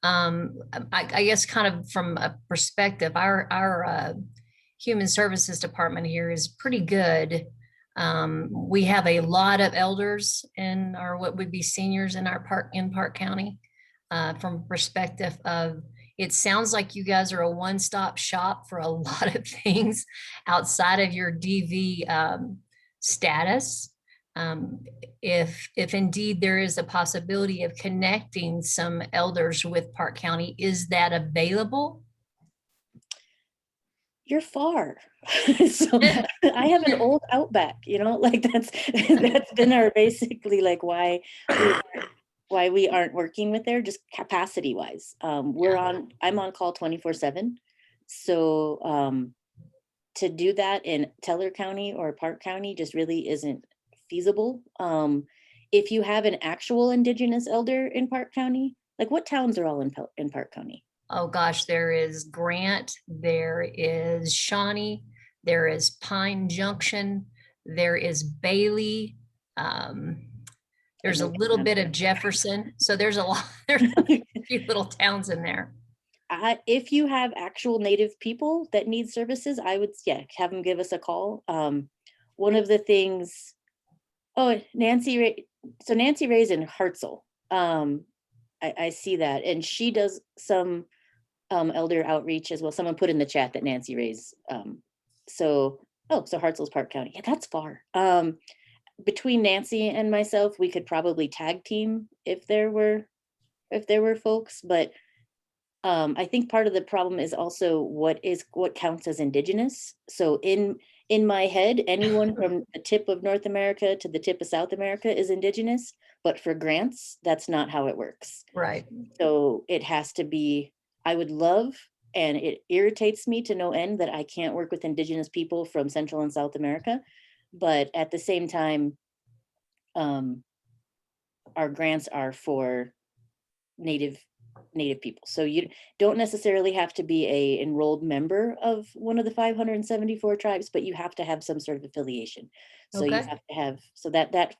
I guess kind of from a perspective, our Human Services Department here is pretty good. We have a lot of elders in our what would be seniors in our Park County. From perspective of, it sounds like you guys are a one-stop shop for a lot of things outside of your DV status. If indeed there is a possibility of connecting some elders with Park County, is that available? You're far. So I have an old Outback, you know, like that's been our basically like why we aren't working with there, just capacity wise. I'm on call 24/7. So to do that in Teller County or Park County just really isn't feasible. If you have an actual Indigenous elder in Park County, like what towns are all in Park County? Oh gosh, there is Grant, there is Shawnee, there is Pine Junction, there is Bailey. There's a little bit of Jefferson. So there's there's a few little towns in there. If you have actual Native people that need services, I would, have them give us a call. One of the things, Nancy Ray's in Hartzell. I see that. And she does some elder outreach as well. Someone put in the chat that Nancy Ray's, so Hartzell's Park County. Yeah, that's far. Between Nancy and myself, we could probably tag team if there were folks, but I think part of the problem is also what counts as Indigenous. So in my head, anyone from the tip of North America to the tip of South America is Indigenous, but for grants, that's not how it works. Right. So it has to be, I would love And it irritates me to no end that I can't work with Indigenous people from Central and South America. But at the same time, our grants are for Native people. So you don't necessarily have to be a enrolled member of one of the 574 tribes, but you have to have some sort of affiliation. So you Okay. have to have, so that,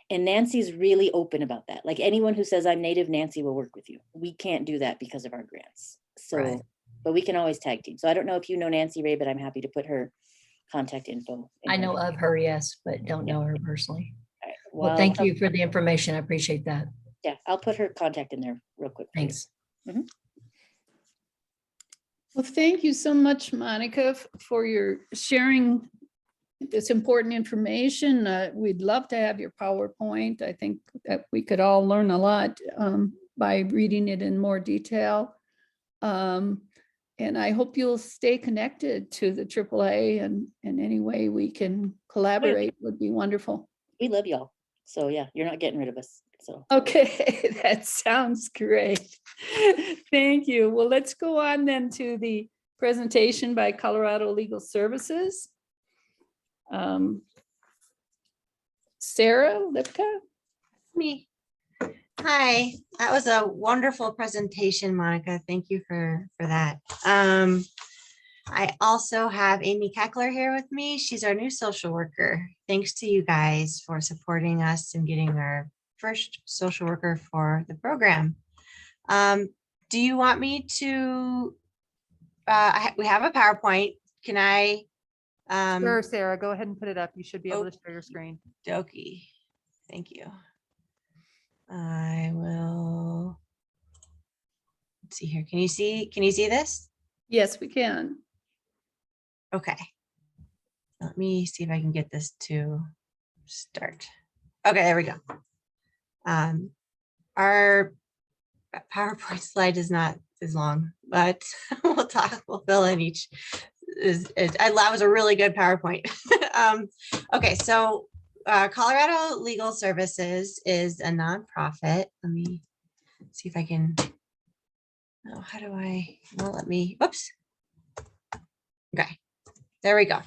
and Nancy's really open about that. Like anyone who says I'm Native, Nancy will work with you. We can't do that because of our grants. So, Right. but we can always tag team. So I don't know if you know Nancy Ray, but I'm happy to put her contact info. in I her know email. of her, yes, but don't know her personally. All right, Well, thank you for the information. I appreciate that. Yeah, I'll put her contact in there real quick. for you. Thanks. Well, thank you so much, Monica, for your sharing this important information. We'd love to have your PowerPoint. I think that we could all learn a lot by reading it in more detail. And I hope you'll stay connected to the AAA, and in any way we can collaborate would be wonderful. We love y'all. So yeah, you're not getting rid of us. So. Okay, that sounds great. Thank you. Well, let's go on then to the presentation by Colorado Legal Services. Sarah Lipka? Me. Hi, that was a wonderful presentation, Monica. Thank you for that. I also have Amy Keckler here with me. She's our new social worker. Thanks to you guys for supporting us and getting our first social worker for the program. Do you want me to, we have a PowerPoint. Can I? Sure, Sarah, go ahead and put it up. You should be able to share your screen. Dokie. Thank you. I will. Let's see here. Can you see this? Yes, we can. Okay. Let me see if I can get this to start. Okay, there we go. Our PowerPoint slide is not as long, but we'll fill in each. That was a really good PowerPoint. Okay, so Colorado Legal Services is a nonprofit. Let me see if I can. Oh, how do I? Well, let me. Oops. Okay, there we go.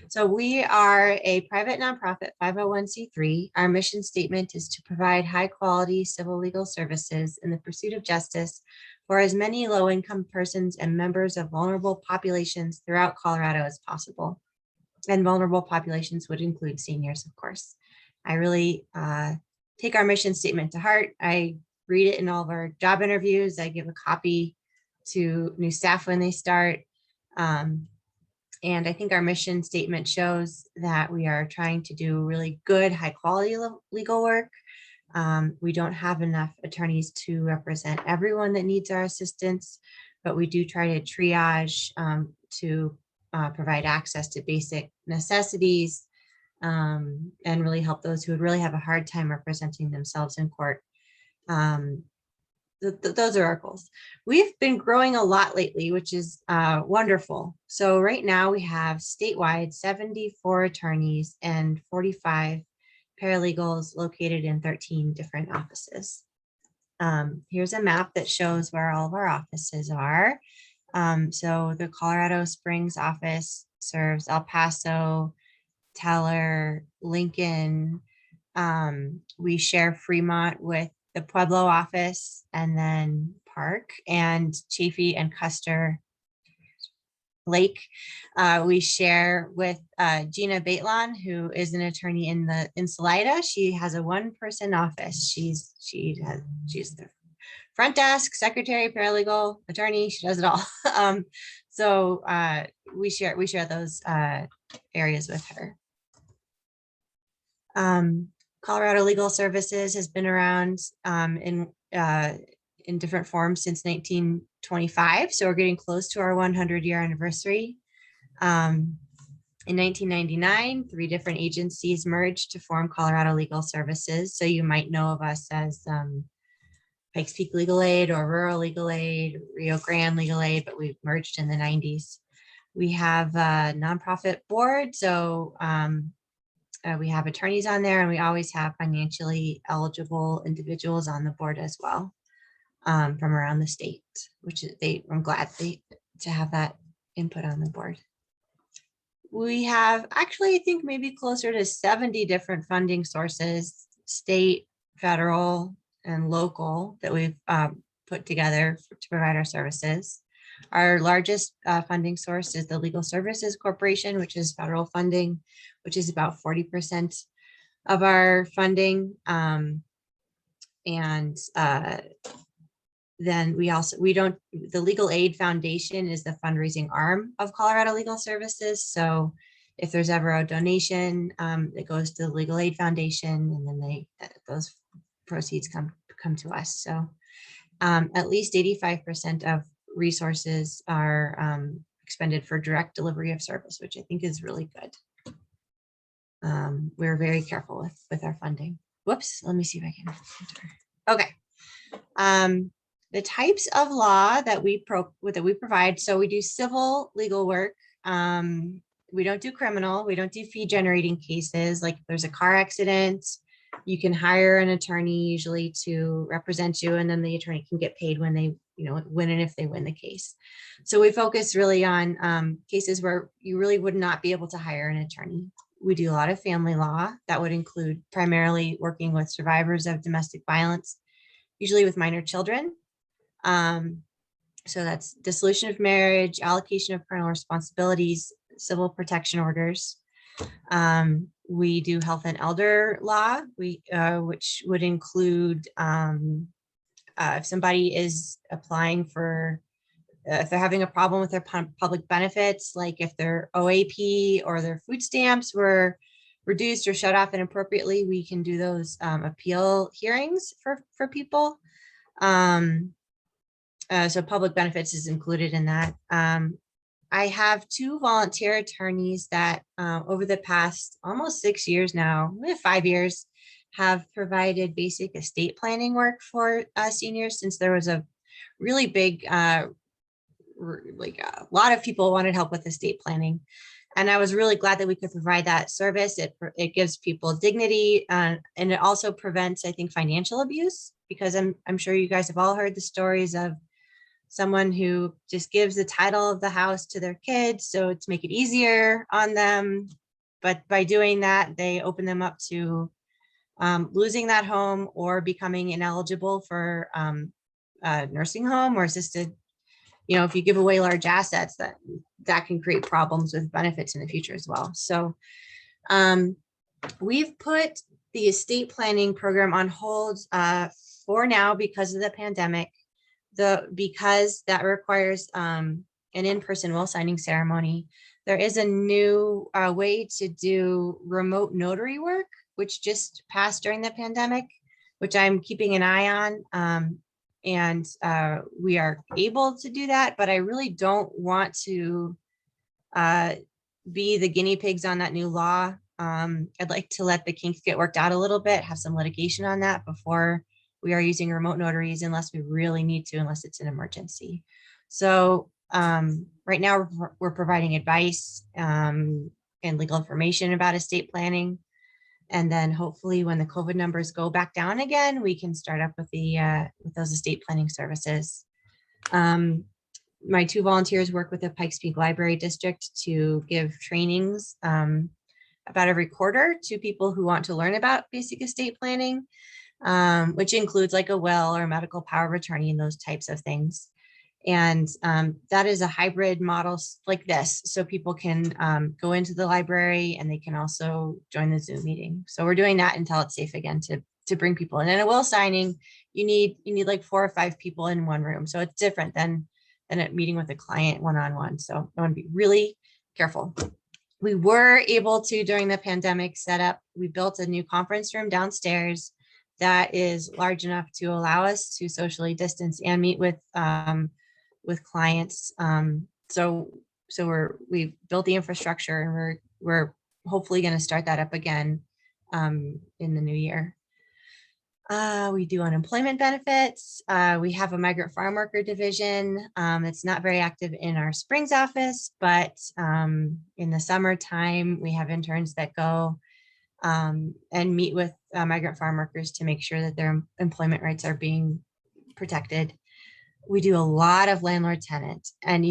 So we are a private nonprofit 501c3. Our mission statement is to provide high quality civil legal services in the pursuit of justice for as many low-income persons and members of vulnerable populations throughout Colorado as possible. And vulnerable populations would include seniors, of course. I really take our mission statement to heart. I read it in all of our job interviews. I give a copy to new staff when they start. And I think our mission statement shows that we are trying to do really good, high quality legal work. We don't have enough attorneys to represent everyone that needs our assistance, but we do try to triage to provide access to basic necessities and really help those who would really have a hard time representing themselves in court. Those are our goals. We've been growing a lot lately, which is wonderful. So right now we have statewide 74 attorneys and 45 paralegals located in 13 different offices. Here's a map that shows where all of our offices are. So the Colorado Springs office serves El Paso, Teller, Lincoln. We share Fremont with the Pueblo office, and then Park and Chaffee and Custer Lake. We share with Gina Baitlon, who is an attorney in Salida. She has a one-person office. She's the front desk, secretary, paralegal, attorney. She does it all. So we share those areas with her. Colorado Legal Services has been around in different forms since 1925. So we're getting close to our 100-year anniversary. In 1999, 3 different agencies merged to form Colorado Legal Services. So you might know of us as Pikes Peak Legal Aid or Rural Legal Aid, Rio Grande Legal Aid, but we've merged in the 90s. We have a nonprofit board. So we have attorneys on there, and we always have financially eligible individuals on the board as well. from around the state, which is I'm glad to have that input on the board. We have actually, I think maybe closer to 70 different funding sources, state, federal, and local, that we've put together to provide our services. Our largest funding source is the Legal Services Corporation, which is federal funding, which is about 40% of our funding. Then the Legal Aid Foundation is the fundraising arm of Colorado Legal Services. So if there's ever a donation, it goes to the Legal Aid Foundation, and then those proceeds come to us. So at least 85% of resources are expended for direct delivery of service, which I think is really good. We're very careful with our funding. Whoops, let me see if I can enter. Okay. The types of law that we provide. So we do civil legal work. We don't do criminal. We don't do fee generating cases. Like if there's a car accident, you can hire an attorney usually to represent you, and then the attorney can get paid when they, win, and if they win the case. So we focus really on cases where you really would not be able to hire an attorney. We do a lot of family law. That would include primarily working with survivors of domestic violence, usually with minor children. So that's dissolution of marriage, allocation of parental responsibilities, civil protection orders. We do health and elder law, which would include if somebody is applying for, if they're having a problem with their public benefits, like if their OAP or their food stamps were reduced or shut off inappropriately, we can do those appeal hearings for people. So public benefits is included in that. I have 2 volunteer attorneys that over the past almost 6 years now, 5 years, have provided basic estate planning work for seniors, since there was a really big, a lot of people wanted help with estate planning. And I was really glad that we could provide that service. It gives people dignity, and it also prevents, I think, financial abuse, because I'm sure you guys have all heard the stories of someone who just gives the title of the house to their kids so to make it easier on them. But by doing that, they open them up to losing that home or becoming ineligible for a nursing home or assisted. If you give away large assets, that can create problems with benefits in the future as well. So we've put the estate planning program on hold for now because of the pandemic. Because that requires an in-person will signing ceremony. There is a new way to do remote notary work, which just passed during the pandemic, which I'm keeping an eye on. And we are able to do that, but I really don't want to be the guinea pigs on that new law. I'd like to let the kinks get worked out a little bit, have some litigation on that before we are using remote notaries, unless we really need to, unless it's an emergency. So right now we're providing advice and legal information about estate planning. And then hopefully when the COVID numbers go back down again, we can start up with with those estate planning services. My 2 volunteers work with the Pikes Peak Library District to give trainings about every quarter to people who want to learn about basic estate planning. Which includes like a will or medical power of attorney and those types of things. And that is a hybrid model like this. So people can go into the library and they can also join the Zoom meeting. So we're doing that until it's safe again to bring people in. And a will signing, you need like 4 or 5 people in one room. So it's different than a meeting with a client one-on-one. So I want to be really careful. We were able to, during the pandemic, we built a new conference room downstairs that is large enough to allow us to socially distance and meet with clients. So we've built the infrastructure, and we're hopefully going to start that up again in the new year. We do unemployment benefits. We have a migrant farm worker division. It's not very active in our Springs office, but in the summertime, we have interns that go and meet with migrant farm workers to make sure that their employment rights are being protected. We do a lot of landlord tenant, and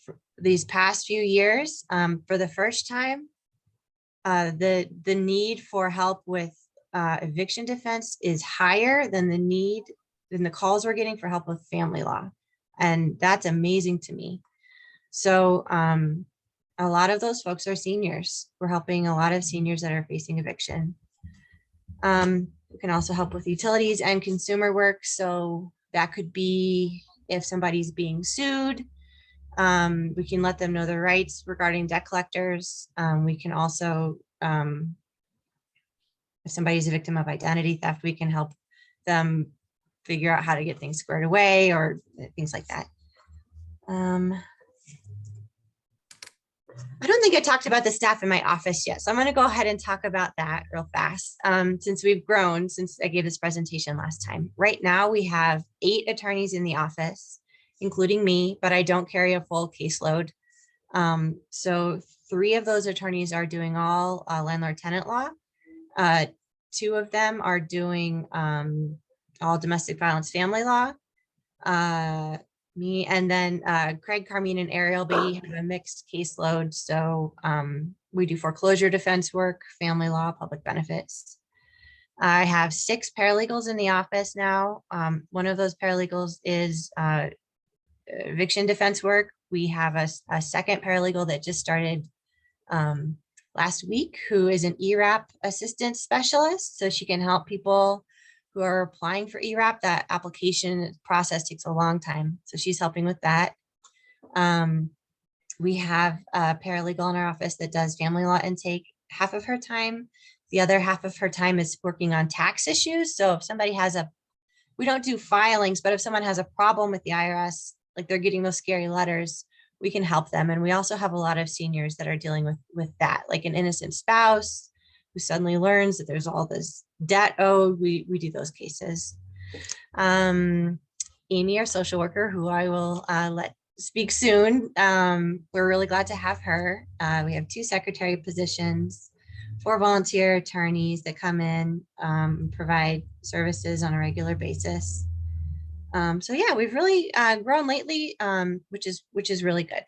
for these past few years, for the first time, the need for help with eviction defense is higher than the calls we're getting for help with family law, and that's amazing to me. So a lot of those folks are seniors. We're helping a lot of seniors that are facing eviction. We can also help with utilities and consumer work. So that could be if somebody's being sued, we can let them know their rights regarding debt collectors. We can also, if somebody's a victim of identity theft, we can help them figure out how to get things squared away or things like that. I don't think I talked about the staff in my office yet, so I'm going to go ahead and talk about that real fast. Since we've grown since I gave this presentation last time. Right now we have 8 attorneys in the office, including me, but I don't carry a full caseload. So 3 of those attorneys are doing all landlord tenant law. 2 of them are doing all domestic violence family law. Me and then Craig, Carmine, and Ariel, but we have a mixed caseload. So we do foreclosure defense work, family law, public benefits. I have 6 paralegals in the office now. One of those paralegals is eviction defense work. We have a second paralegal that just started last week, who is an ERAP assistant specialist. So she can help people who are applying for ERAP. That application process takes a long time. So she's helping with that. We have a paralegal in our office that does family law intake half of her time. The other half of her time is working on tax issues. So if somebody has we don't do filings, but if someone has a problem with the IRS, like they're getting those scary letters, we can help them. And we also have a lot of seniors that are dealing with that, like an innocent spouse who suddenly learns that there's all this debt owed. We do those cases. Amy, our social worker, who I will let speak soon. We're really glad to have her. We have 2 secretary positions, 4 volunteer attorneys that come in, provide services on a regular basis. So yeah, we've really grown lately, which is really good.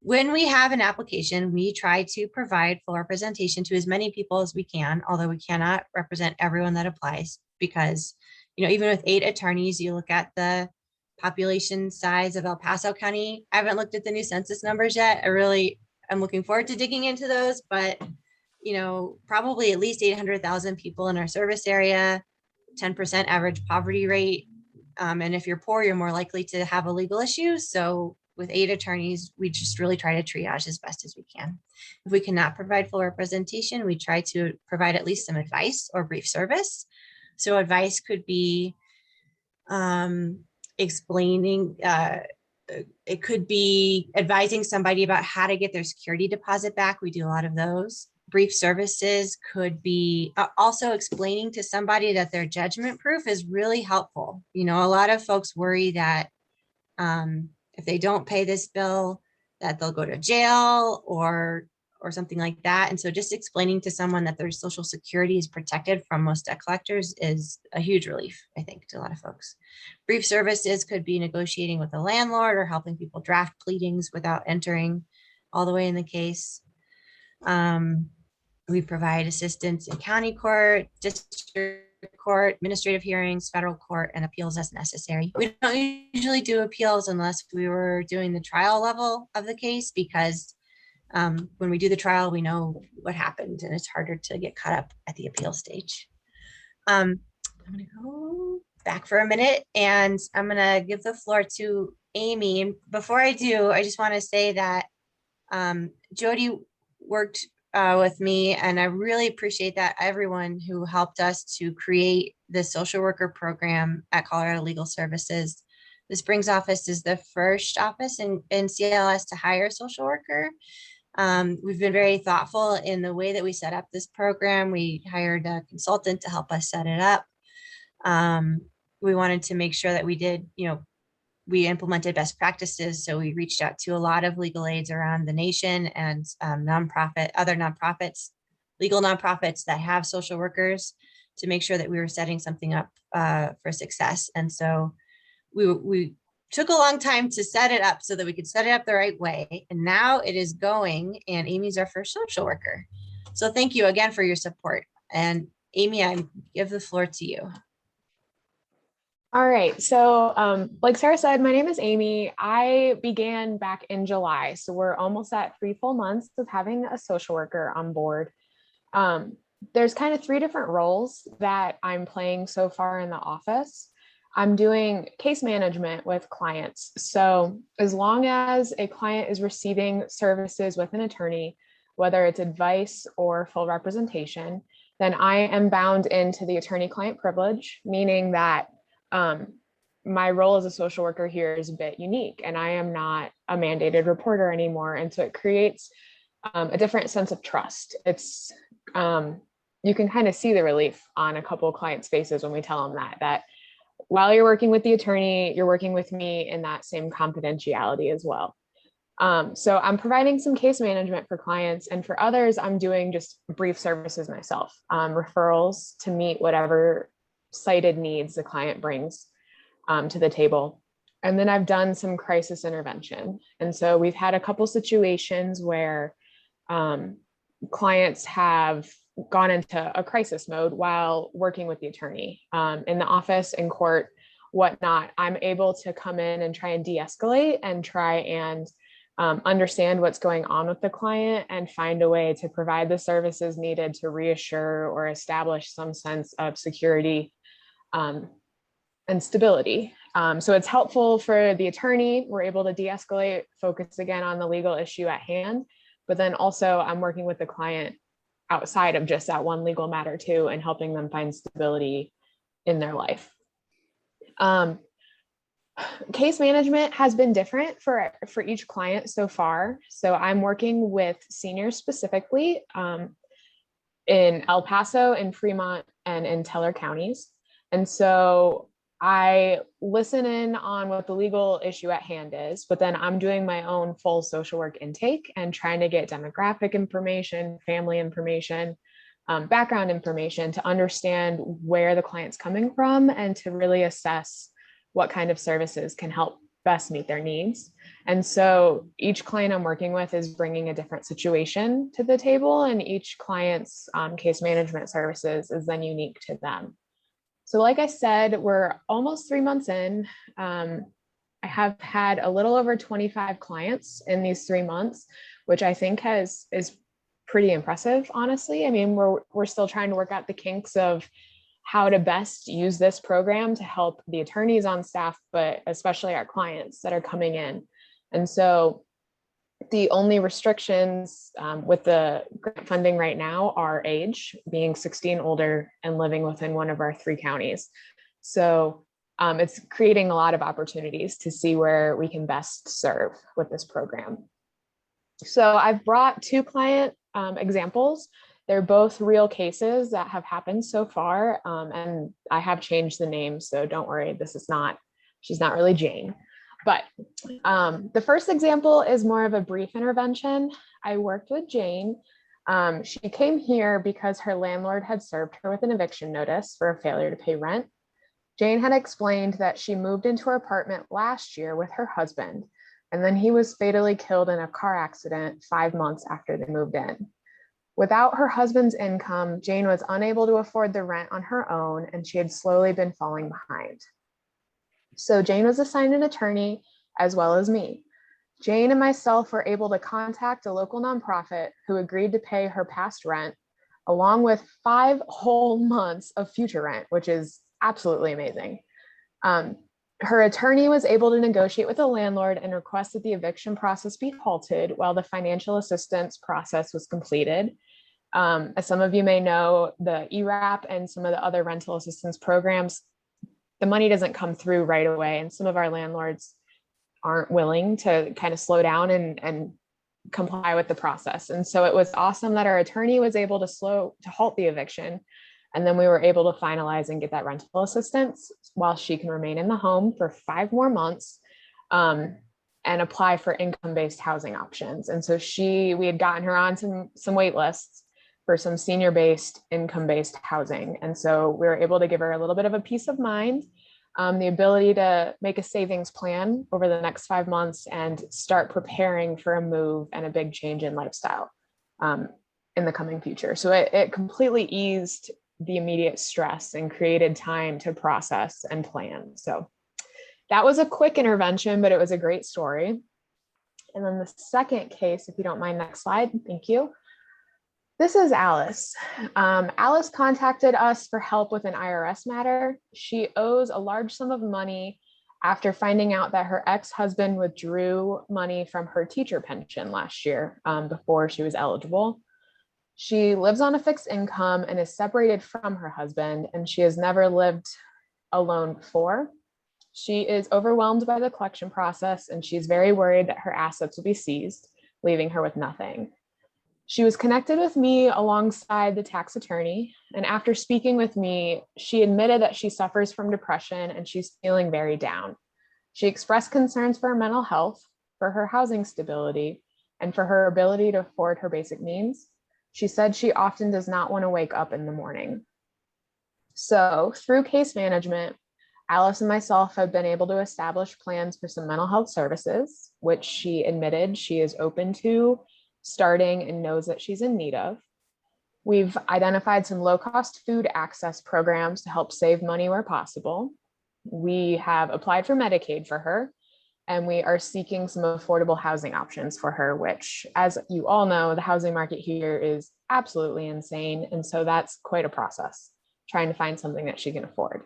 When we have an application, we try to provide full representation to as many people as we can, although we cannot represent everyone that applies because, even with 8 attorneys, you look at the population size of El Paso County. I haven't looked at the new census numbers yet. I'm looking forward to digging into those, but, probably at least 800,000 people in our service area, 10% average poverty rate. And if you're poor, you're more likely to have a legal issue. So with 8 attorneys, we just really try to triage as best as we can. If we cannot provide full representation, we try to provide at least some advice or brief service. So advice could be explaining, it could be advising somebody about how to get their security deposit back. We do a lot of those. Brief services could be also explaining to somebody that their judgment proof is really helpful. A lot of folks worry that if they don't pay this bill, that they'll go to jail or something like that. And so just explaining to someone that their social security is protected from most debt collectors is a huge relief, I think, to a lot of folks. Brief services could be negotiating with a landlord or helping people draft pleadings without entering all the way in the case. We provide assistance in county court, district court, administrative hearings, federal court, and appeals as necessary. We don't usually do appeals unless we were doing the trial level of the case because when we do the trial, we know what happened and it's harder to get caught up at the appeal stage. I'm going to go back for a minute and I'm going to give the floor to Amy. And before I do, I just want to say that Jody worked with me, and I really appreciate that everyone who helped us to create the social worker program at Colorado Legal Services. The Springs office is the first office in CLS to hire a social worker. We've been very thoughtful in the way that we set up this program. We hired a consultant to help us set it up. We wanted to make sure that we did, we implemented best practices. So we reached out to a lot of legal aids around the nation and other nonprofits, legal nonprofits that have social workers to make sure that we were setting something up for success. And so we took a long time to set it up so that we could set it up the right way. And now it is going, and Amy's our first social worker. So thank you again for your support. And Amy, I give the floor to you. All right. So like Sarah said, my name is Amy. I began back in July. So we're almost at 3 full months of having a social worker on board. There's kind of 3 different roles that I'm playing so far in the office. I'm doing case management with clients. So as long as a client is receiving services with an attorney, whether it's advice or full representation, then I am bound into the attorney-client privilege, meaning that my role as a social worker here is a bit unique, and I am not a mandated reporter anymore. And so it creates a different sense of trust. It's you can kind of see the relief on a couple of clients' faces when we tell them that while you're working with the attorney, you're working with me in that same confidentiality as well. So I'm providing some case management for clients, and for others, I'm doing just brief services myself, referrals to meet whatever cited needs the client brings to the table. And then I've done some crisis intervention. And so we've had a couple situations where clients have gone into a crisis mode while working with the attorney in the office, in court, whatnot. I'm able to come in and try and de-escalate and try and understand what's going on with the client and find a way to provide the services needed to reassure or establish some sense of security and stability. So it's helpful for the attorney. We're able to de-escalate, focus again on the legal issue at hand, but then also I'm working with the client outside of just that one legal matter too, and helping them find stability in their life. Case management has been different for each client so far. So I'm working with seniors specifically in El Paso, in Fremont, and in Teller counties. And so I listen in on what the legal issue at hand is, but then I'm doing my own full social work intake and trying to get demographic information, family information, background information to understand where the client's coming from and to really assess what kind of services can help best meet their needs. And so each client I'm working with is bringing a different situation to the table, and each client's case management services is then unique to them. So like I said, we're almost 3 months in. I have had a little over 25 clients in these 3 months, which I think is pretty impressive, honestly. I mean, we're still trying to work out the kinks of how to best use this program to help the attorneys on staff, but especially our clients that are coming in. And so the only restrictions with the grant funding right now are age, being 60 and older and living within one of our 3 counties. So it's creating a lot of opportunities to see where we can best serve with this program. So I've brought 2 client examples. They're both real cases that have happened so far. And I have changed the name, so don't worry, she's not really Jane. But the first example is more of a brief intervention. I worked with Jane. She came here because her landlord had served her with an eviction notice for a failure to pay rent. Jane had explained that she moved into her apartment last year with her husband, and then he was fatally killed in a car accident 5 months after they moved in. Without her husband's income, Jane was unable to afford the rent on her own, and she had slowly been falling behind. So Jane was assigned an attorney, as well as me. Jane and myself were able to contact a local nonprofit who agreed to pay her past rent, along with 5 whole months of future rent, which is absolutely amazing. Her attorney was able to negotiate with the landlord and request that the eviction process be halted while the financial assistance process was completed. As some of you may know, the ERAP and some of the other rental assistance programs, the money doesn't come through right away, and some of our landlords aren't willing to kind of slow down and comply with the process. And so it was awesome that our attorney was able to halt the eviction. And then we were able to finalize and get that rental assistance while she can remain in the home for 5 more months and apply for income-based housing options. And so we had gotten her on some wait lists for some senior-based, income-based housing. And so we were able to give her a little bit of a peace of mind the ability to make a savings plan over the next 5 months and start preparing for a move and a big change in lifestyle in the coming future. So it completely eased the immediate stress and created time to process and plan. So that was a quick intervention, but it was a great story. And then the second case, if you don't mind, next slide, thank you. This is Alice. Alice contacted us for help with an IRS matter. She owes a large sum of money after finding out that her ex-husband withdrew money from her teacher pension last year before she was eligible. She lives on a fixed income and is separated from her husband, and she has never lived alone before. She is overwhelmed by the collection process, and she's very worried that her assets will be seized, leaving her with nothing. She was connected with me alongside the tax attorney, and after speaking with me, she admitted that she suffers from depression and she's feeling very down. She expressed concerns for her mental health, for her housing stability, and for her ability to afford her basic needs. She said she often does not want to wake up in the morning. So through case management, Alice and myself have been able to establish plans for some mental health services, which she admitted she is open to starting and knows that she's in need of. We've identified some low-cost food access programs to help save money where possible. We have applied for Medicaid for her, and we are seeking some affordable housing options for her, which, as you all know, the housing market here is absolutely insane. And so that's quite a process, trying to find something that she can afford.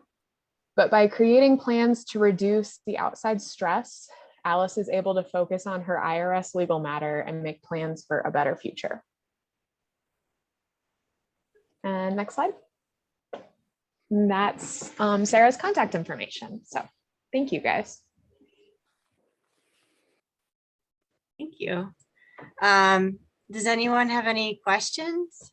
But by creating plans to reduce the outside stress, Alice is able to focus on her IRS legal matter and make plans for a better future. And next slide. And that's Sarah's contact information. So thank you, guys. Thank you. Does anyone have any questions?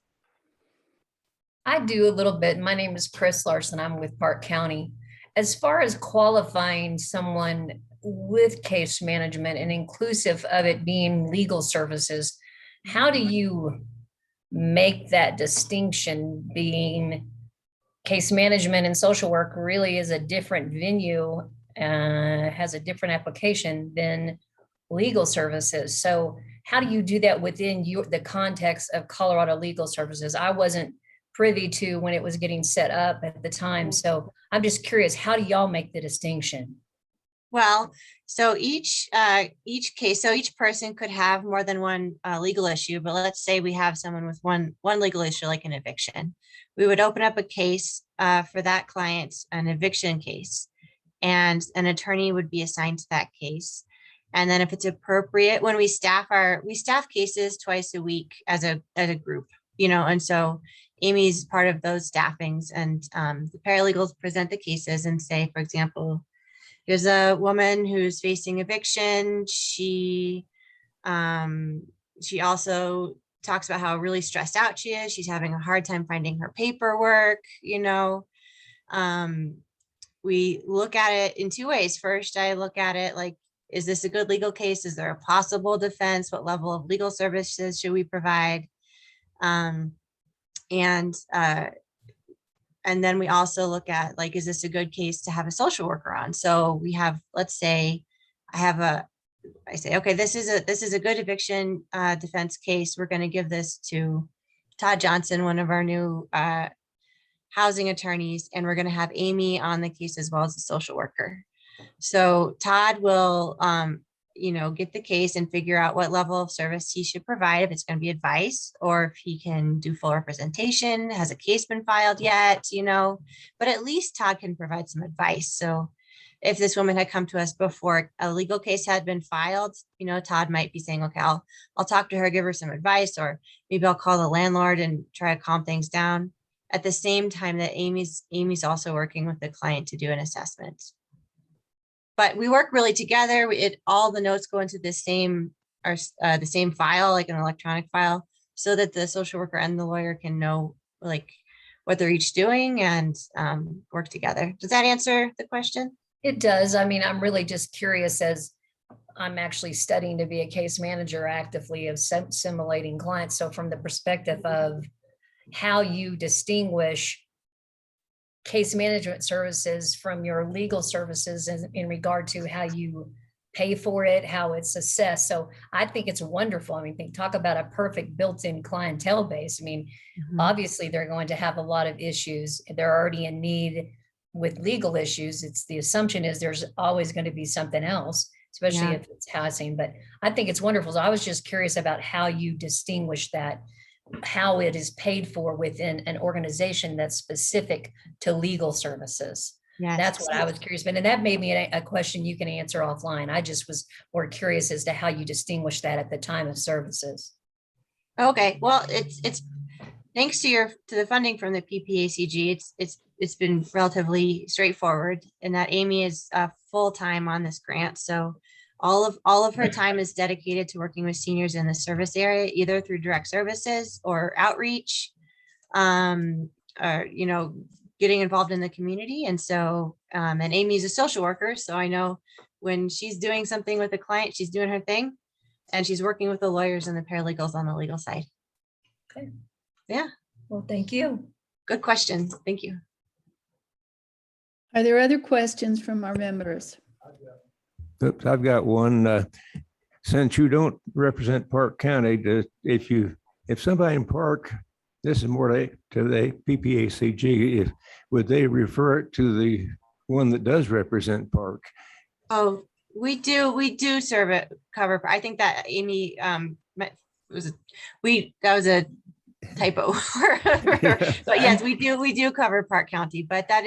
I do a little bit. My name is Chris Larson. I'm with Park County. As far as qualifying someone with case management and inclusive of it being legal services, how do you make that distinction, being case management and social work really is a different venue, has a different application than legal services? So how do you do that within the context of Colorado legal services? I wasn't privy to when it was getting set up at the time. So I'm just curious, how do y'all make the distinction? Well, so each case, so each person could have more than one legal issue, but let's say we have someone with one legal issue, like an eviction. We would open up a case for that client, an eviction case, and an attorney would be assigned to that case. And then if it's appropriate, when we staff cases twice a week as a group, and so Amy's part of those staffings, and the paralegals present the cases and say, for example, here's a woman who's facing eviction. She also talks about how really stressed out she is. She's having a hard time finding her paperwork. We look at it in two ways. First, I look at it like, is this a good legal case? Is there a possible defense? What level of legal services should we provide? And then we also look at, like, is this a good case to have a social worker on? So we have, let's say, I say, okay, this is a good eviction defense case. We're going to give this to Todd Johnson, one of our new housing attorneys, and we're going to have Amy on the case as well as the social worker. So Todd will, get the case and figure out what level of service he should provide, if it's going to be advice or if he can do full representation. Has a case been filed yet? But at least Todd can provide some advice. So if this woman had come to us before a legal case had been filed, Todd might be saying, okay, I'll talk to her, give her some advice, or maybe I'll call the landlord and try to calm things down. At the same time that Amy's also working with the client to do an assessment. But we work really together. All the notes go into the same file, like an electronic file, so that the social worker and the lawyer can know like what they're each doing and work together. Does that answer the question? It does. I mean, I'm really just curious, as I'm actually studying to be a case manager actively of simulating clients. So from the perspective of how you distinguish case management services from your legal services in regard to how you pay for it, how it's assessed. So I think it's wonderful. I mean, talk about a perfect built-in clientele base. I mean, obviously they're going to have a lot of issues. They're already in need with legal issues. It's the assumption is there's always going to be something else, especially Yeah. if it's housing. But I think it's wonderful. So I was just curious about how you distinguish that, how it is paid for within an organization that's specific to legal services. Yes. That's what I was curious about. And that made me a question you can answer offline. I just was more curious as to how you distinguish that at the time of services. Okay, well, it's thanks to the funding from the PPACG, it's been relatively straightforward, and that Amy is full-time on this grant. So all of her time is dedicated to working with seniors in the service area, either through direct services or outreach, or, you know, getting involved in the community. And so, and Amy's a social worker, so I know when she's doing something with a client, she's doing her thing, and she's working with the lawyers and the paralegals on the legal side. Okay. Yeah. Well, thank you. Good question. Thank you. Are there other questions from our members? Oops, I've got one. Since you don't represent Park County, if somebody in Park, this is more to the PPACG, would they refer it to the one that does represent Park? Oh, we do cover. I think that Amy, that was a typo. But yes, we do cover Park County, but that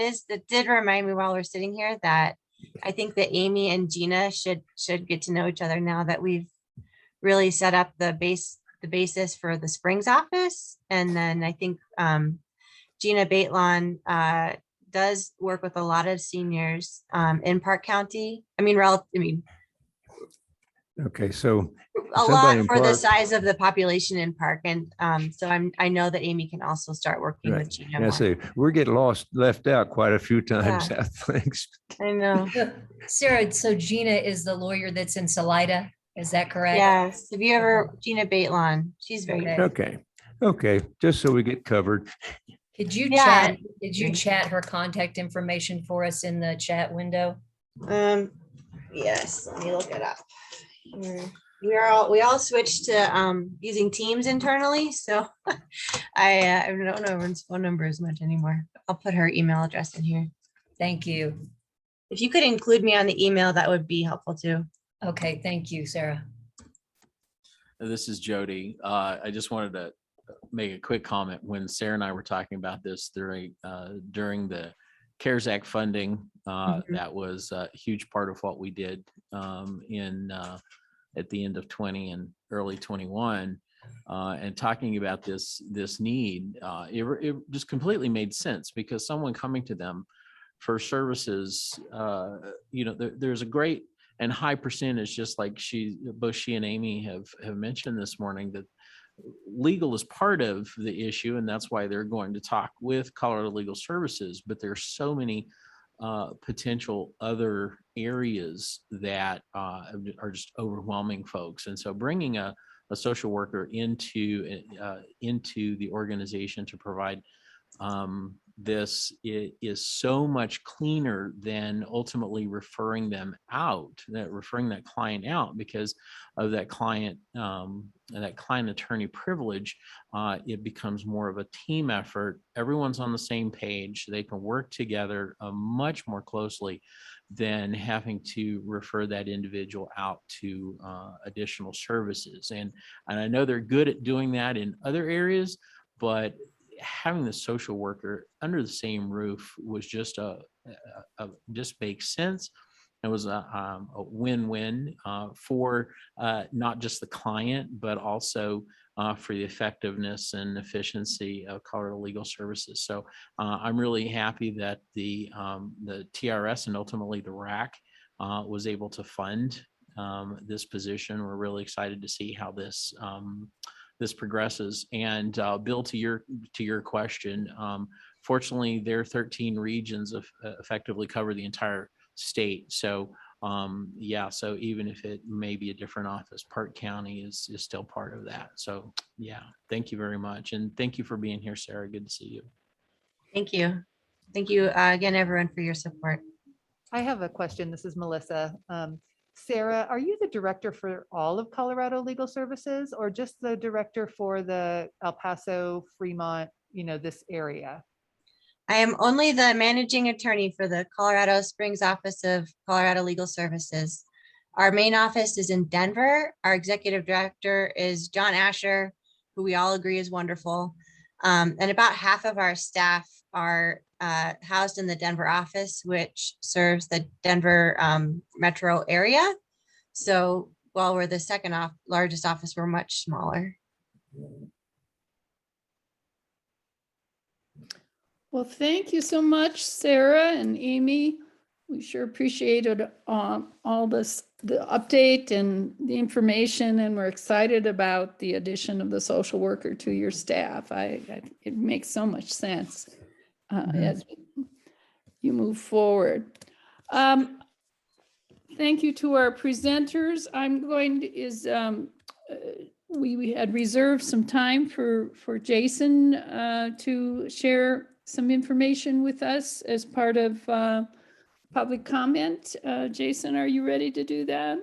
did remind me while we're sitting here that I think that Amy and Gina should get to know each other now that we've really set up the basis for the Springs office. And then I think Gina Baitlon does work with a lot of seniors in Park County. Okay, so a lot for the size of the population in Park. And so I know that Amy can also start working with Gina. I say we're getting left out quite a few times. Yeah. Thanks. I know. Sarah, so Gina is the lawyer that's in Salida. Is that correct? Yes. Have you ever, Gina Baitlon? She's very Okay. Okay. Just so we get covered. Did you chat her contact information for us in the chat window? Yes, let me look it up. We all switched to using Teams internally, so I don't know everyone's phone number as much anymore. I'll put her email address in here. Thank you. If you could include me on the email, that would be helpful too. Okay, thank you, Sarah. This is Jody. I just wanted to make a quick comment. When Sarah and I were talking about this during the CARES Act funding, that was a huge part of what we did at the end of 20 and early 21, and talking about this need, it just completely made sense, because someone coming to them for services, there's a great and high percentage, just like both she and Amy have mentioned this morning, that legal is part of the issue, and that's why they're going to talk with Colorado Legal Services. But there's so many potential other areas that are just overwhelming folks, and so bringing a social worker into the organization to provide this is so much cleaner than ultimately referring that client out, because of that client attorney privilege. It becomes more of a team effort. Everyone's on the same page. They can work together much more closely than having to refer that individual out to additional services. And I know they're good at doing that in other areas, but having the social worker under the same roof was just just makes sense. It was a win-win for not just the client, but also for the effectiveness and efficiency of Colorado Legal Services. So I'm really happy that the TRS and ultimately the RAC was able to fund this position. We're really excited to see how this progresses. And Bill, to your question, fortunately, there are 13 regions effectively cover the entire state. So so even if it may be a different office, Park County is still part of that. So yeah, thank you very much. And thank you for being here, Sarah. Good to see you. Thank you. Thank you again, everyone, for your support. I have a question. This is Melissa. Sarah, are you the director for all of Colorado Legal Services or just the director for the El Paso, Fremont, this area? I am only the managing attorney for the Colorado Springs office of Colorado Legal Services. Our main office is in Denver. Our executive director is John Asher, who we all agree is wonderful. And about half of our staff are housed in the Denver office, which serves the Denver metro area. So while we're the second largest office, we're much smaller. Well, thank you so much, Sarah and Amy. We sure appreciated all this, the update and the information, and we're excited about the addition of the social worker to your staff. It makes so much sense as you move forward. Thank you to our presenters. We had reserved some time for Jason to share some information with us as part of public comment. Jason, are you ready to do that?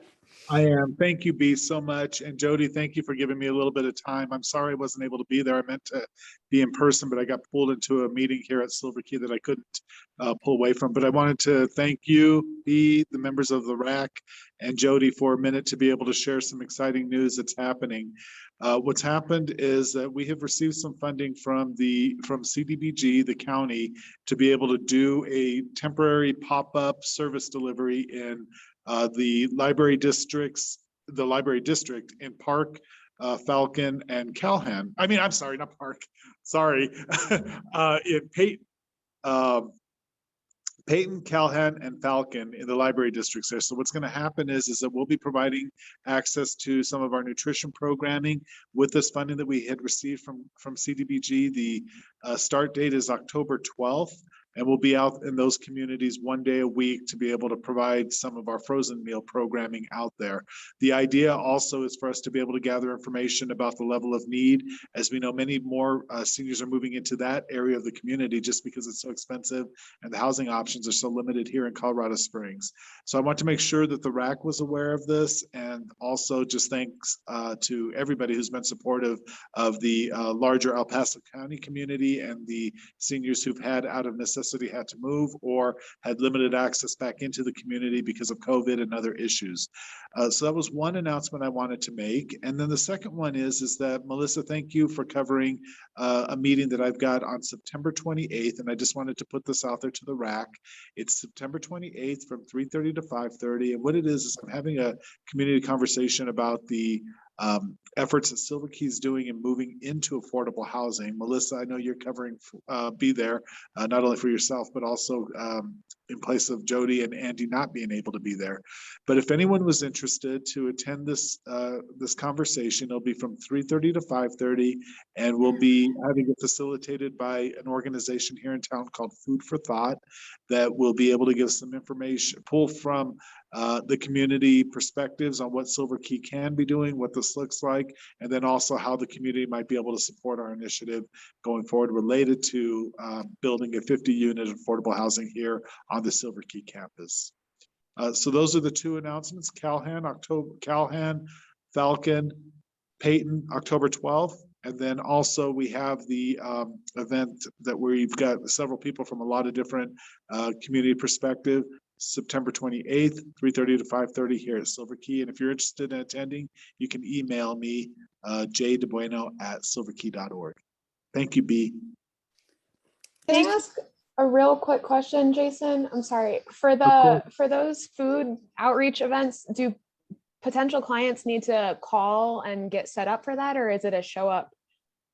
I am. Thank you, B, so much. And Jody, thank you for giving me a little bit of time. I'm sorry I wasn't able to be there. I meant to be in person, but I got pulled into a meeting here at Silver Key that I couldn't pull away from. But I wanted to thank you, B, the members of the RAC, and Jody for a minute to be able to share some exciting news that's happening. What's happened is that we have received some funding from CDBG, the county, to be able to do a temporary pop-up service delivery in the library district in Park, Falcon, and Calhan. I mean, I'm sorry, not Park. Sorry, in Peyton, Calhan, and Falcon in the library districts there. So what's going to happen is that we'll be providing access to some of our nutrition programming with this funding that we had received from CDBG. The start date is October 12th. And we'll be out in those communities one day a week to be able to provide some of our frozen meal programming out there. The idea also is for us to be able to gather information about the level of need. As we know, many more seniors are moving into that area of the community just because it's so expensive and the housing options are so limited here in Colorado Springs. So I want to make sure that the RAC was aware of this, and also just thanks to everybody who's been supportive of the larger El Paso County community and the seniors who've had out of necessity had to move or had limited access back into the community because of COVID and other issues. So that was one announcement I wanted to make. And then the second one is that, Melissa, thank you for covering a meeting that I've got on September 28th. And I just wanted to put this out there to the RAC. It's September 28th from 3:30 to 5:30. And what it is I'm having a community conversation about the efforts that Silver Key is doing in moving into affordable housing. Melissa, I know you're covering, be there, not only for yourself, but also in place of Jody and Andy not being able to be there. But if anyone was interested to attend this conversation, it'll be from 3:30 to 5:30, and we'll be having it facilitated by an organization here in town called Food for Thought that will be able to give some information, pull from the community perspectives on what Silver Key can be doing, what this looks like, and then also how the community might be able to support our initiative going forward related to building a 50-unit affordable housing here on the Silver Key campus. So those are the two announcements: Calhan, Falcon, Peyton, October 12th. And then also we have the event that we've got several people from a lot of different community perspective, September 28th, 3:30 to 5:30 here at Silver Key. And if you're interested in attending, you can email me, jdebueno@silverkey.org. Thank you, B. Can I ask a real quick question, Jason? I'm sorry. For those food outreach events, do potential clients need to call and get set up for that, or is it a show up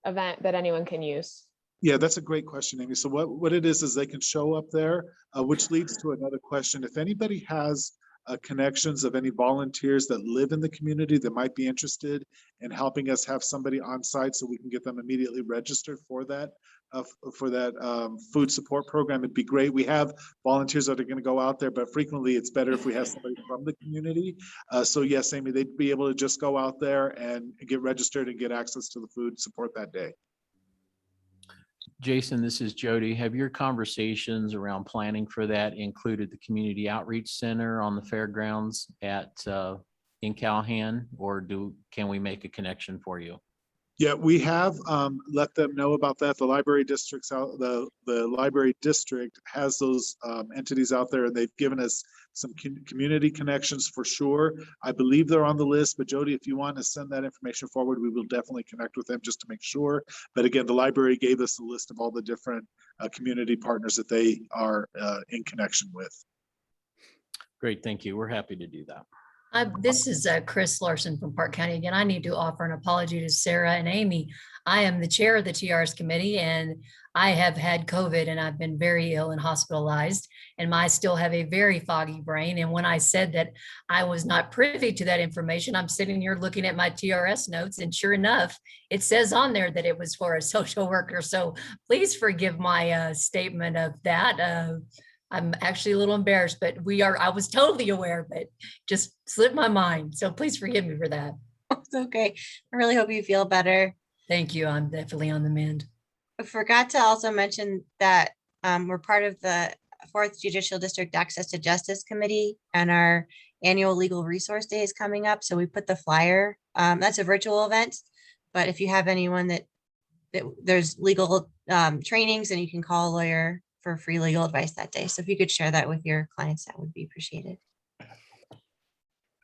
event that anyone can use? Yeah, that's a great question, Amy. So what it is they can show up there, which leads to another question. If anybody has connections of any volunteers that live in the community that might be interested in helping us have somebody on site so we can get them immediately registered for that food support program, it'd be great. We have volunteers that are going to go out there, but frequently it's better if we have somebody from the community. So yes, Amy, they'd be able to just go out there and get registered and get access to the food support that day. Jason, this is Jody. Have your conversations around planning for that included the Community Outreach Center on the fairgrounds in Calhan, or can we make a connection for you? Yeah, we have let them know about that. The library districts out, the library district has those entities out there, and they've given us some community connections for sure. I believe they're on the list, but Jody, if you want to send that information forward, we will definitely connect with them just to make sure. But again, the library gave us a list of all the different community partners that they are in connection with. Great, thank you. We're happy to do that. This is Chris Larson from Park County. Again, I need to offer an apology to Sarah and Amy. I am the chair of the TRS committee, and I have had COVID and I've been very ill and hospitalized, and I still have a very foggy brain. And when I said that I was not privy to that information, I'm sitting here looking at my TRS notes, and sure enough, it says on there that it was for a social worker. So please forgive my statement of that. I'm actually a little embarrassed, but I was totally aware, but just slipped my mind. So please forgive me for that. It's okay. I really hope you feel better. Thank you. I'm definitely on the mend. I forgot to also mention that we're part of the 4th Judicial District Access to Justice Committee, and our annual Legal Resource Day is coming up. So we put the flyer, that's a virtual event, but if you have anyone that there's legal trainings, and you can call a lawyer for free legal advice that day. So if you could share that with your clients, that would be appreciated.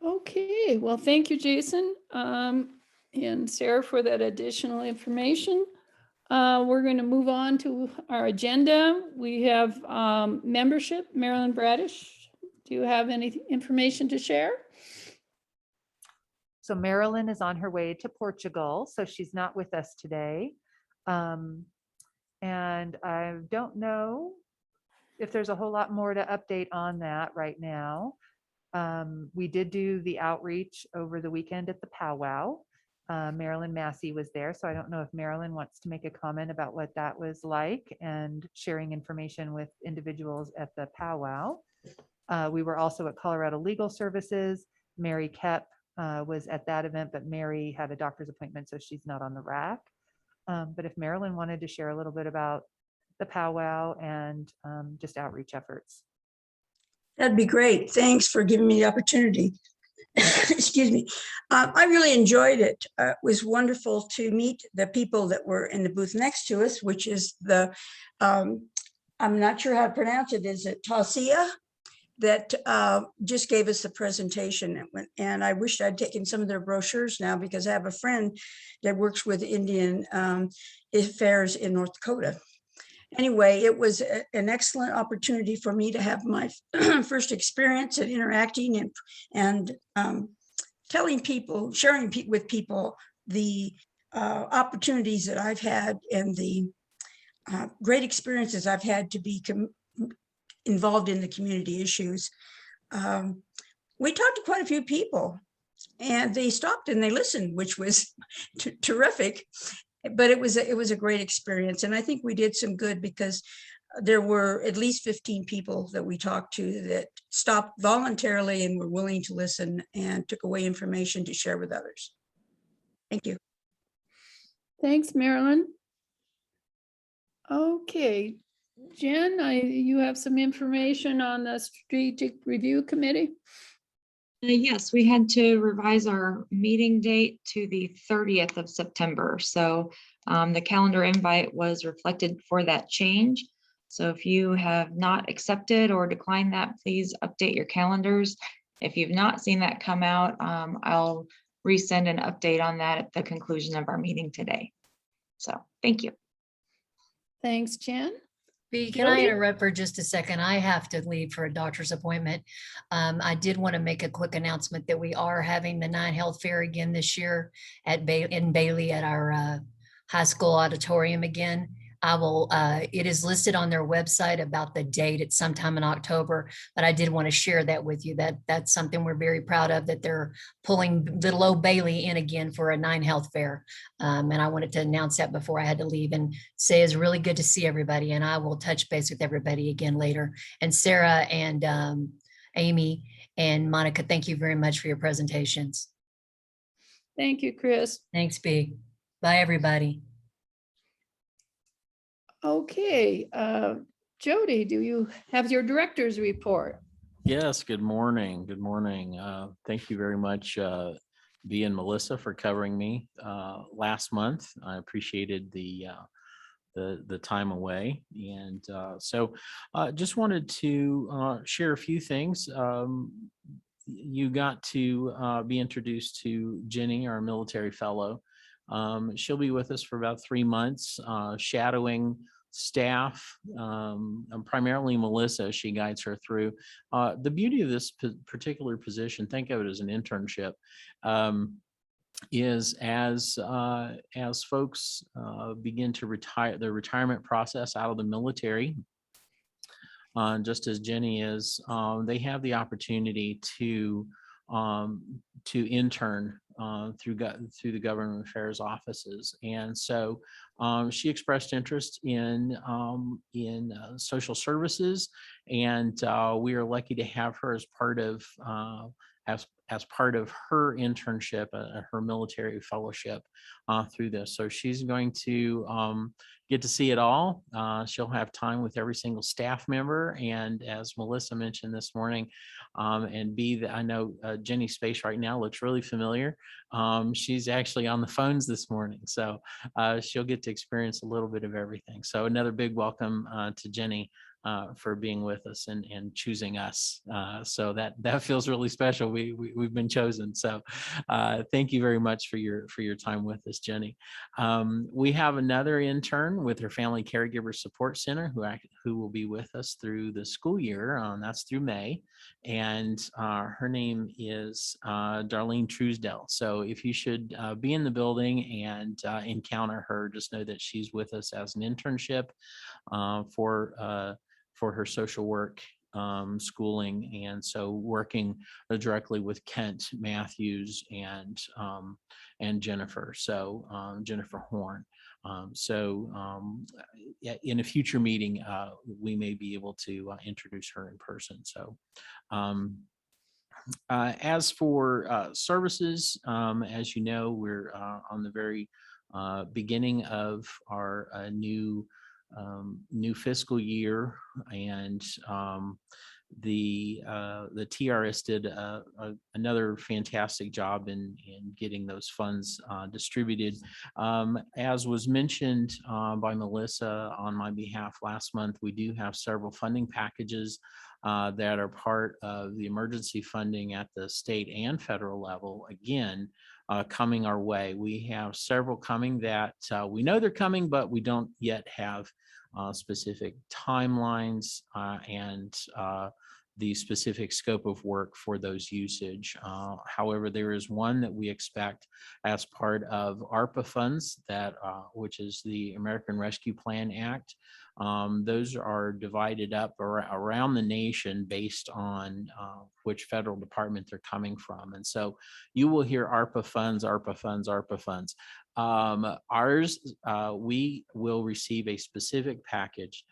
Okay, well, thank you, Jason, and Sarah for that additional information. We're going to move on to our agenda. We have membership. Marilyn Bradish, do you have any information to share? So Marilyn is on her way to Portugal, so she's not with us today. And I don't know if there's a whole lot more to update on that right now. We did do the outreach over the weekend at the powwow. Marilyn Massey was there, so I don't know if Marilyn wants to make a comment about what that was like and sharing information with individuals at the powwow. We were also at Colorado Legal Services. Mary Kep was at that event, but Mary had a doctor's appointment, so she's not on the rack. But if Marilyn wanted to share a little bit about the powwow and just outreach efforts. That'd be great. Thanks for giving me the opportunity. Excuse me. I really enjoyed it. It was wonderful to meet the people that were in the booth next to us, which is the, I'm not sure how to pronounce it. Is it Tasia? That just gave us the presentation. And I wished I'd taken some of their brochures now, because I have a friend that works with Indian affairs in North Dakota. Anyway, it was an excellent opportunity for me to have my first experience at interacting and telling people, sharing with people the opportunities that I've had and the great experiences I've had to be involved in the community issues. We talked to quite a few people, and they stopped and they listened, which was terrific. But it was a great experience, and I think we did some good, because there were at least 15 people that we talked to that stopped voluntarily and were willing to listen and took away information to share with others. Thank you. Thanks, Marilyn. Okay, Jen, you have some information on the Strategic Review Committee? Yes, we had to revise our meeting date to the 30th of September. So the calendar invite was reflected for that change. So if you have not accepted or declined that, please update your calendars. If you've not seen that come out, I'll resend an update on that at the conclusion of our meeting today. So thank you. Thanks, Jen. Can I interrupt for just a second? I have to leave for a doctor's appointment. I did want to make a quick announcement that we are having the 9 Health Fair again this year in Bailey at our high school auditorium again. It is listed on their website about the date. It's sometime in October, but I did want to share that with you. That's something we're very proud of, that they're pulling little old Bailey in again for a 9 Health Fair. And I wanted to announce that before I had to leave and say it's really good to see everybody. And I will touch base with everybody again later. And Sarah and Amy and Monica, thank you very much for your presentations. Thank you, Chris. Thanks, B. Bye, everybody. Okay, Jody, do you have your director's report? Yes, good morning. Good morning. Thank you very much, Bea and Melissa, for covering me last month. I appreciated the time away. And so just wanted to share a few things. You got to be introduced to Jenny, our military fellow. She'll be with us for about 3 months, shadowing staff, and primarily Melissa. She guides her through. The beauty of this particular position, think of it as an internship, is as folks begin to retire, the retirement process out of the military, just as Jenny is, they have the opportunity to intern through the government affairs offices. And so she expressed interest in social services, and we are lucky to have her as part of as part of her internship, her military fellowship through this. So she's going to get to see it all. She'll have time with every single staff member. And as Melissa mentioned this morning, and I know Jenny's face right now looks really familiar. She's actually on the phones this morning. So she'll get to experience a little bit of everything. So another big welcome to Jenny for being with us and choosing us. So that feels really special. We've been chosen. So thank you very much for your time with us, Jenny. We have another intern with her Family Caregiver Support Center who will be with us through the school year. That's through May. And her name is Darlene Truesdell. So if you should be in the building and encounter her, just know that she's with us as an internship for her social work schooling. And so working directly with Kent Matthews and Jennifer. So Jennifer Horn. In a future meeting, we may be able to introduce her in person. So as for services, as you know, we're on the very beginning of our new fiscal year, and the TRS did another fantastic job in getting those funds distributed. As was mentioned by Melissa on my behalf last month, we do have several funding packages that are part of the emergency funding at the state and federal level. Again, coming our way. We have several coming that we know they're coming, but we don't yet have specific timelines and the specific scope of work for those usage. However, there is one that we expect as part of ARPA funds, that which is the American Rescue Plan Act. Those are divided up around the nation based on which federal department they're coming from. And so you will hear ARPA funds, ARPA funds, ARPA funds. Ours, we will receive a specific package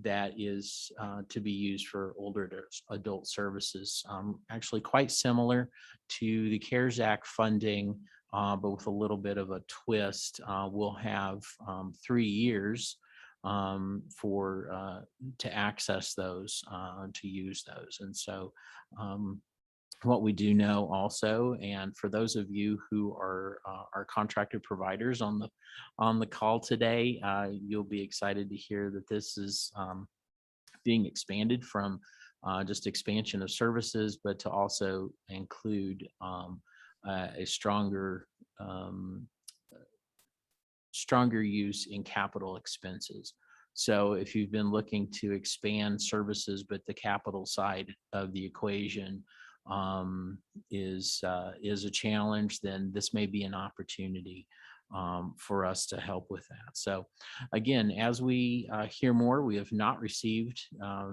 that is to be used for older adult services, actually quite similar to the CARES Act funding, but with a little bit of a twist. We'll have 3 years to access those, to use those. And so what we do know also, and for those of you who are our contracted providers on the call today, you'll be excited to hear that this is being expanded from just expansion of services, but to also include a stronger use in capital expenses. So if you've been looking to expand services, but the capital side of the equation is a challenge, then this may be an opportunity for us to help with that. So again, as we hear more, we have not received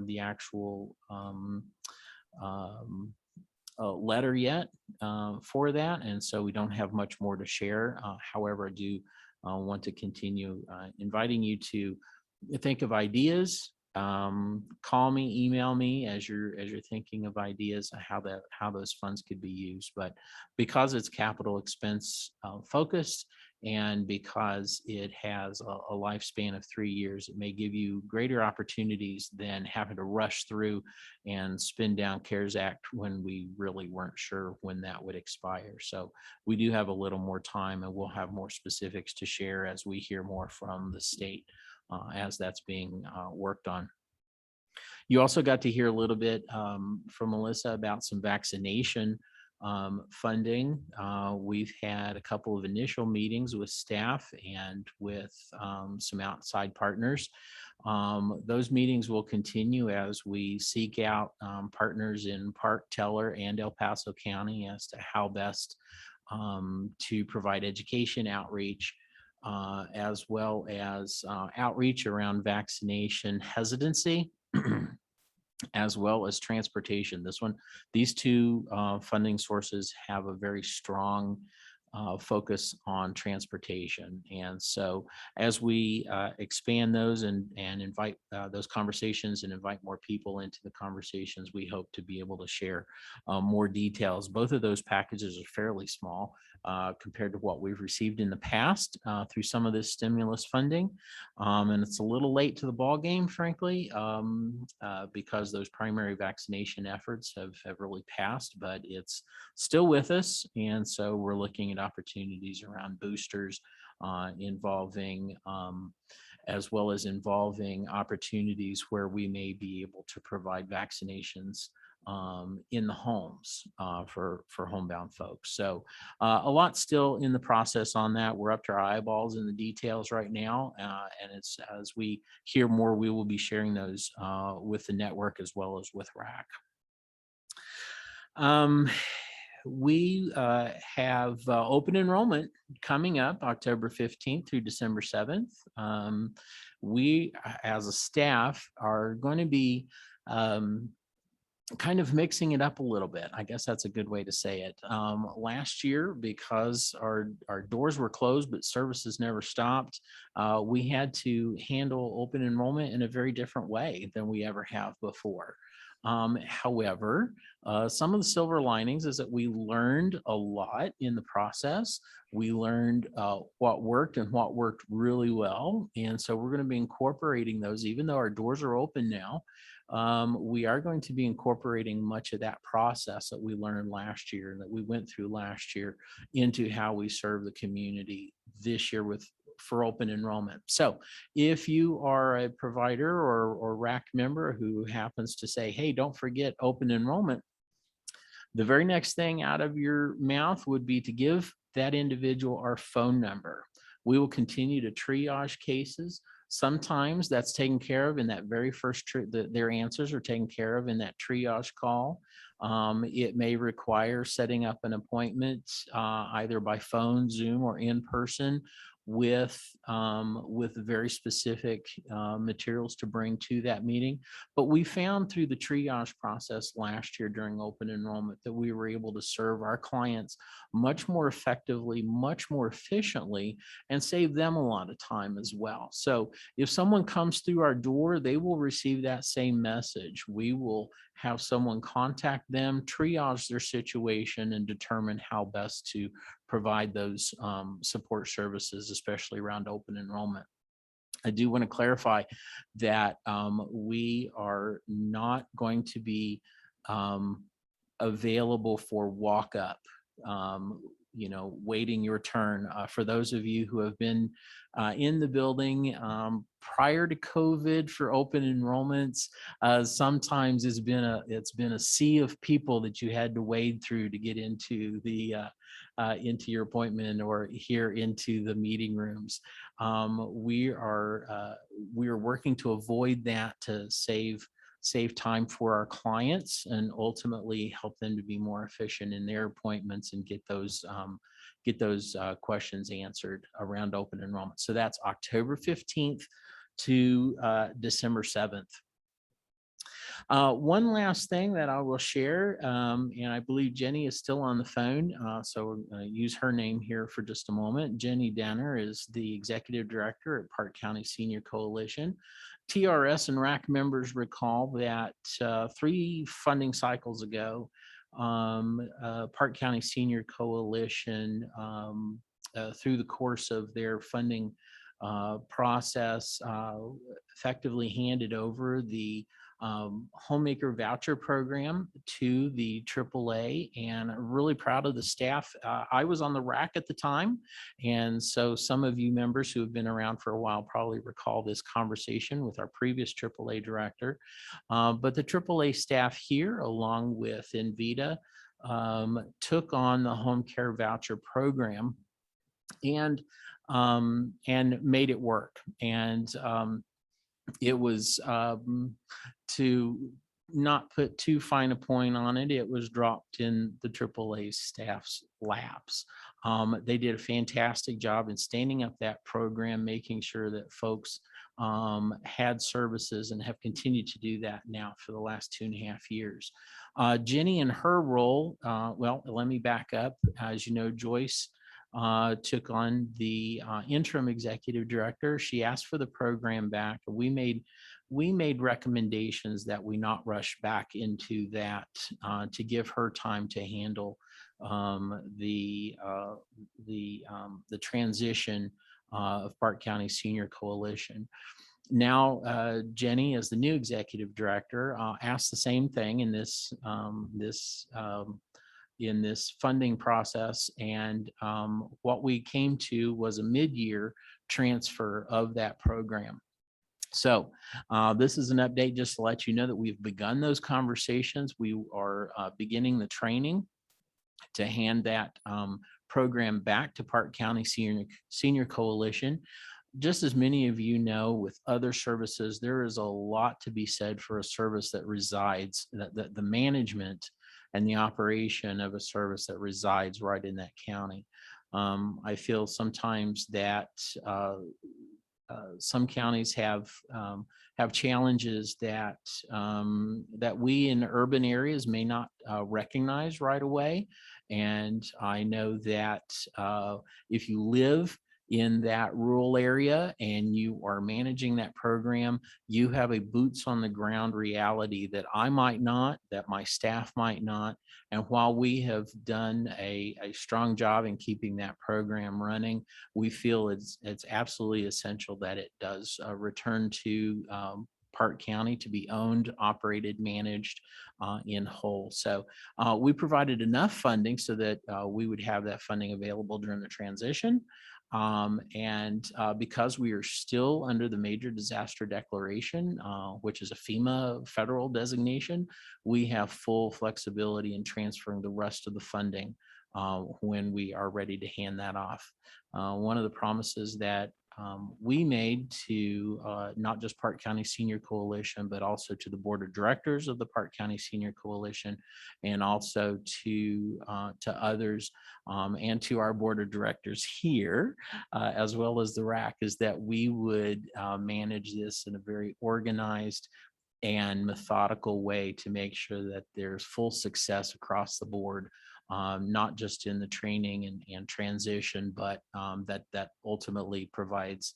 the actual letter yet for that, and so we don't have much more to share. However, I do want to continue inviting you to think of ideas. Call me, email me as you're thinking of ideas how those funds could be used. But because it's capital expense focused, And because it has a lifespan of 3 years, it may give you greater opportunities than having to rush through and spin down CARES Act when we really weren't sure when that would expire. So we do have a little more time, and we'll have more specifics to share as we hear more from the state as that's being worked on. You also got to hear a little bit from Melissa about some vaccination funding. We've had a couple of initial meetings with staff and with some outside partners. Those meetings will continue as we seek out partners in Park, Teller, and El Paso County as to how best to provide education outreach, as well as outreach around vaccination hesitancy, as well as transportation. These two funding sources have a very strong focus on transportation. And so as we expand those and invite those conversations and invite more people into the conversations, we hope to be able to share more details. Both of those packages are fairly small compared to what we've received in the past through some of this stimulus funding. And it's a little late to the ball game, frankly, because those primary vaccination efforts have really passed, but it's still with us. And so we're looking at opportunities around boosters involving as well as involving opportunities where we may be able to provide vaccinations in the homes for homebound folks. So a lot still in the process on that. We're up to our eyeballs in the details right now. And it's as we hear more, we will be sharing those with the network as well as with RAC. We have open enrollment coming up October 15th through December 7th. We as a staff are going to be kind of mixing it up a little bit. I guess that's a good way to say it. Last year, because our doors were closed, but services never stopped, we had to handle open enrollment in a very different way than we ever have before. However, some of the silver linings is that we learned a lot in the process. We learned what worked and what worked really well. And so we're going to be incorporating those, even though our doors are open now. We are going to be incorporating much of that process that we learned last year and that we went through last year into how we serve the community this year for open enrollment. So if you are a provider or RAC member who happens to say, hey, don't forget open enrollment, the very next thing out of your mouth would be to give that individual our phone number. We will continue to triage cases. Sometimes that's taken care of in that very first, their answers are taken care of in that triage call. It may require setting up an appointment either by phone, Zoom, or in person with very specific materials to bring to that meeting. But we found through the triage process last year during open enrollment that we were able to serve our clients much more effectively, much more efficiently, and save them a lot of time as well. So if someone comes through our door, they will receive that same message. We will have someone contact them, triage their situation, and determine how best to provide those support services, especially around open enrollment. I do want to clarify that we are not going to be available for walk-up, waiting your turn. For those of you who have been in the building prior to COVID for open enrollments, sometimes it's been a sea of people that you had to wade through to get into into your appointment or here into the meeting rooms. We are working to avoid that, to save time for our clients and ultimately help them to be more efficient in their appointments and get those questions answered around open enrollment. So that's October 15th to December 7th. One last thing that I will share, and I believe Jenny is still on the phone, so we're going to use her name here for just a moment. Jenny Danner is the Executive Director at Park County Senior Coalition. TRS and RAC members recall that 3 funding cycles ago, Park County Senior Coalition through the course of their funding process, effectively handed over the homemaker voucher program to the AAA, and I'm really proud of the staff. I was on the rack at the time, and so some of you members who have been around for a while probably recall this conversation with our previous AAA director. But the AAA staff here, along with Invita, took on the home care voucher program and made it work. And it was, to not put too fine a point on it, it was dropped in the AAA staff's laps. They did a fantastic job in standing up that program, making sure that folks had services, and have continued to do that now for the last 2.5 years. Jenny, in her role, well, let me back up. As you know, Joyce took on the interim executive director. She asked for the program back. We made recommendations that we not rush back into that, to give her time to handle the transition of Park County Senior Coalition. Now, Jenny, as the new executive director, asked the same thing in this funding process, and what we came to was a mid-year transfer of that program. So this is an update just to let you know that we've begun those conversations. We are beginning the training to hand that program back to Park County Senior Coalition. Just as many of you know, with other services, there is a lot to be said for a service that resides, the management and the operation of a service that resides right in that county. I feel sometimes that some counties have challenges that that we in urban areas may not recognize right away. And I know that if you live in that rural area and you are managing that program, you have a boots on the ground reality that I might not, that my staff might not. And while we have done a strong job in keeping that program running, we feel it's absolutely essential that it does return to Park County to be owned, operated, managed in whole. So we provided enough funding so that we would have that funding available during the transition. Because we are still under the major disaster declaration, which is a FEMA federal designation, we have full flexibility in transferring the rest of the funding when we are ready to hand that off. One of the promises that we made to not just Park County Senior Coalition, but also to the board of directors of the Park County Senior Coalition, and also to others, and to our board of directors here, as well as the RAC, is that we would manage this in a very organized and methodical way to make sure that there's full success across the board. Not just in the training and transition, but that ultimately provides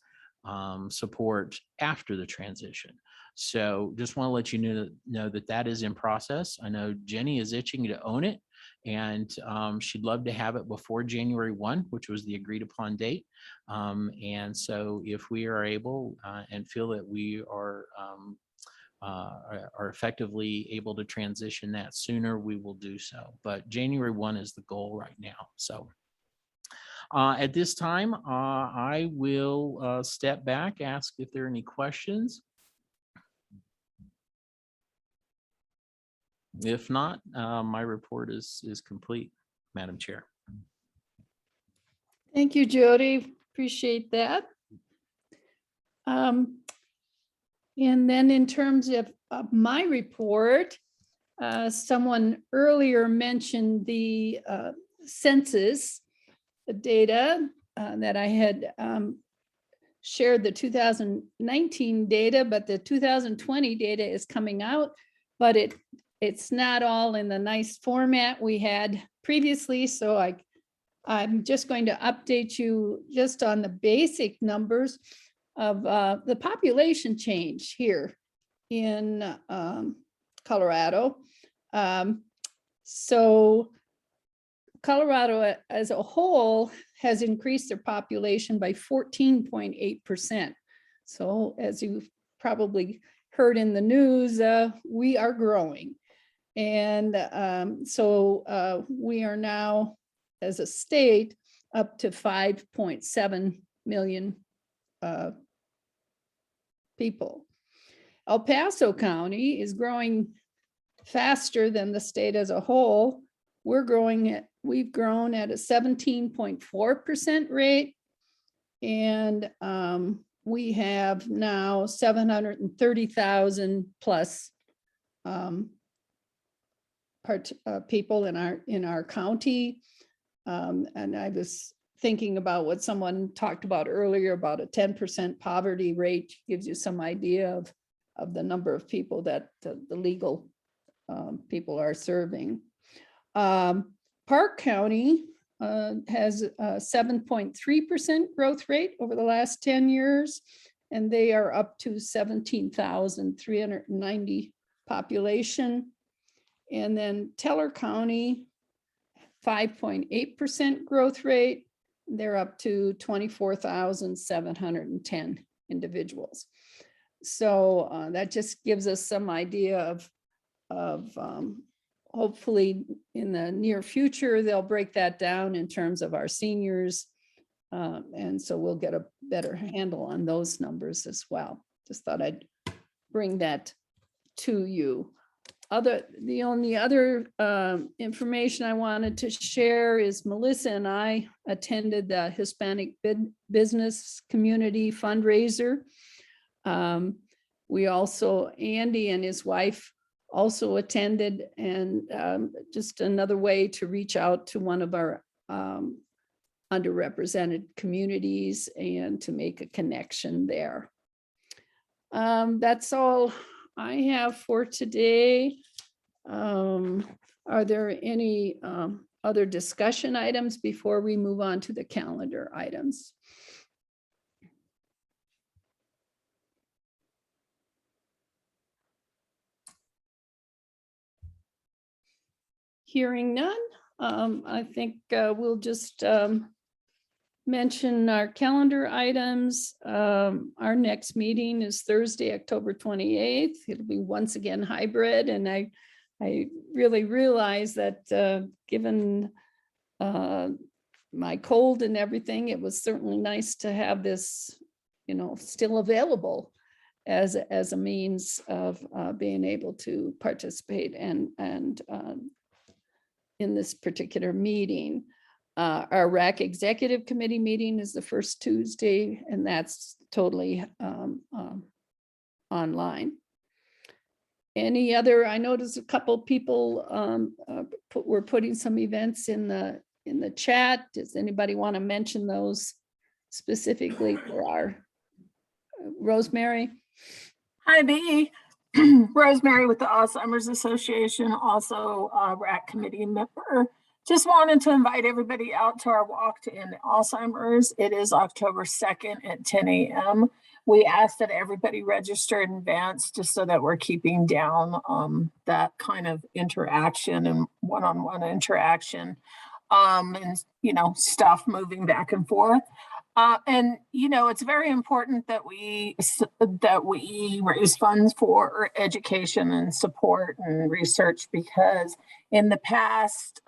support after the transition. So just want to let you know that is in process. I know Jenny is itching to own it, and she'd love to have it before January 1, which was the agreed upon date. And so if we are able and feel that we are effectively able to transition that sooner, we will do so. But January 1 is the goal right now. So at this time, I will step back, ask if there are any questions. If not, my report is complete, Madam Chair. Thank you, Jody. Appreciate that. And then in terms of my report, someone earlier mentioned the census data that I had shared the 2019 data, but the 2020 data is coming out, but it's not all in the nice format we had previously. So I'm just going to update you just on the basic numbers of the population change here in Colorado. So Colorado as a whole has increased their population by 14.8%. So as you've probably heard in the news, we are growing. And so we are now, as a state, up to 5.7 million people. El Paso County is growing faster than the state as a whole. We've grown at a 17.4% rate. And we have now 730,000 plus people in our county. And I was thinking about what someone talked about earlier about a 10% poverty rate, gives you some idea of the number of people that the legal people are serving. Park County has a 7.3% growth rate over the last 10 years, and they are up to 17,390 population. And then Teller County, 5.8% growth rate. They're up to 24,710 individuals. So that just gives us some idea of hopefully in the near future, they'll break that down in terms of our seniors. And so we'll get a better handle on those numbers as well. Just thought I'd bring that to you. The only other information I wanted to share is Melissa and I attended the Hispanic Business Community Fundraiser. We also, Andy and his wife also attended, and just another way to reach out to one of our underrepresented communities and to make a connection there. That's all I have for today. Are there any other discussion items before we move on to the calendar items? Hearing none, I think we'll just mention our calendar items. Our next meeting is Thursday, October 28th. It'll be once again hybrid, and I really realize that given my cold and everything, it was certainly nice to have this, still available as a means of being able to participate and in this particular meeting. Our RAC Executive Committee meeting is the first Tuesday, and that's totally online. Any other, I noticed a couple people were putting some events in the chat. Does anybody want to mention those specifically for our Rosemary? Hi, B. Rosemary with the Alzheimer's Association, also a RAC committee member. Just wanted to invite everybody out to our walk to end Alzheimer's. It is October 2nd at 10 a.m. We ask that everybody register in advance just so that we're keeping down that kind of interaction and one-on-one interaction and, stuff moving back and forth. And it's very important that we raise funds for education and support and research, because in the past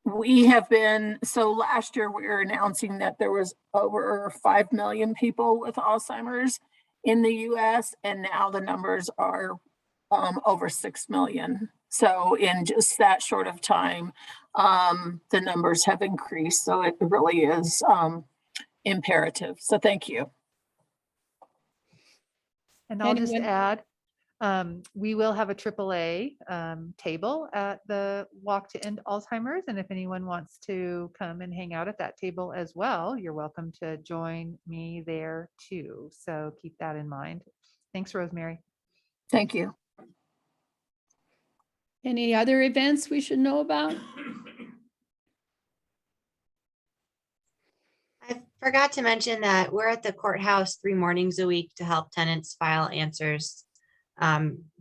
we have been, so last year we were announcing that there was over 5 million people with Alzheimer's in the US, and now the numbers are over 6 million. So in just that short of time, the numbers have increased. So it really is imperative. So thank you. And I'll just add, we will have a AAA table at the Walk to End Alzheimer's. And if anyone wants to come and hang out at that table as well, you're welcome to join me there too. So keep that in mind. Thanks, Rosemary. Thank you. Any other events we should know about? I forgot to mention that we're at the courthouse 3 mornings a week to help tenants file answers.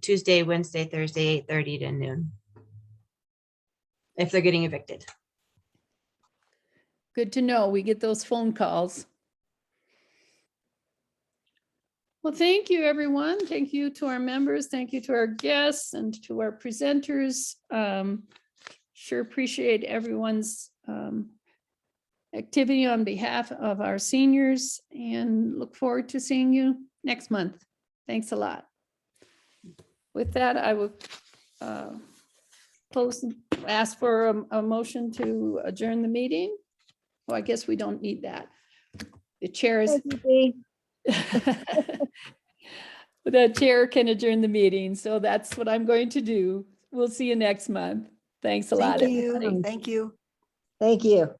Tuesday, Wednesday, Thursday, 8:30 to noon. if they're getting evicted. Good to know. We get those phone calls. Well, thank you, everyone. Thank you to our members. Thank you to our guests and to our presenters. Sure appreciate everyone's activity on behalf of our seniors and look forward to seeing you next month. Thanks a lot. With that, I will ask for a motion to adjourn the meeting. Well, I guess we don't need that. The chair is. The chair can adjourn the meeting, so that's what I'm going to do. We'll see you next month. Thanks a lot. Thank you. everybody. Thank you. Thank you.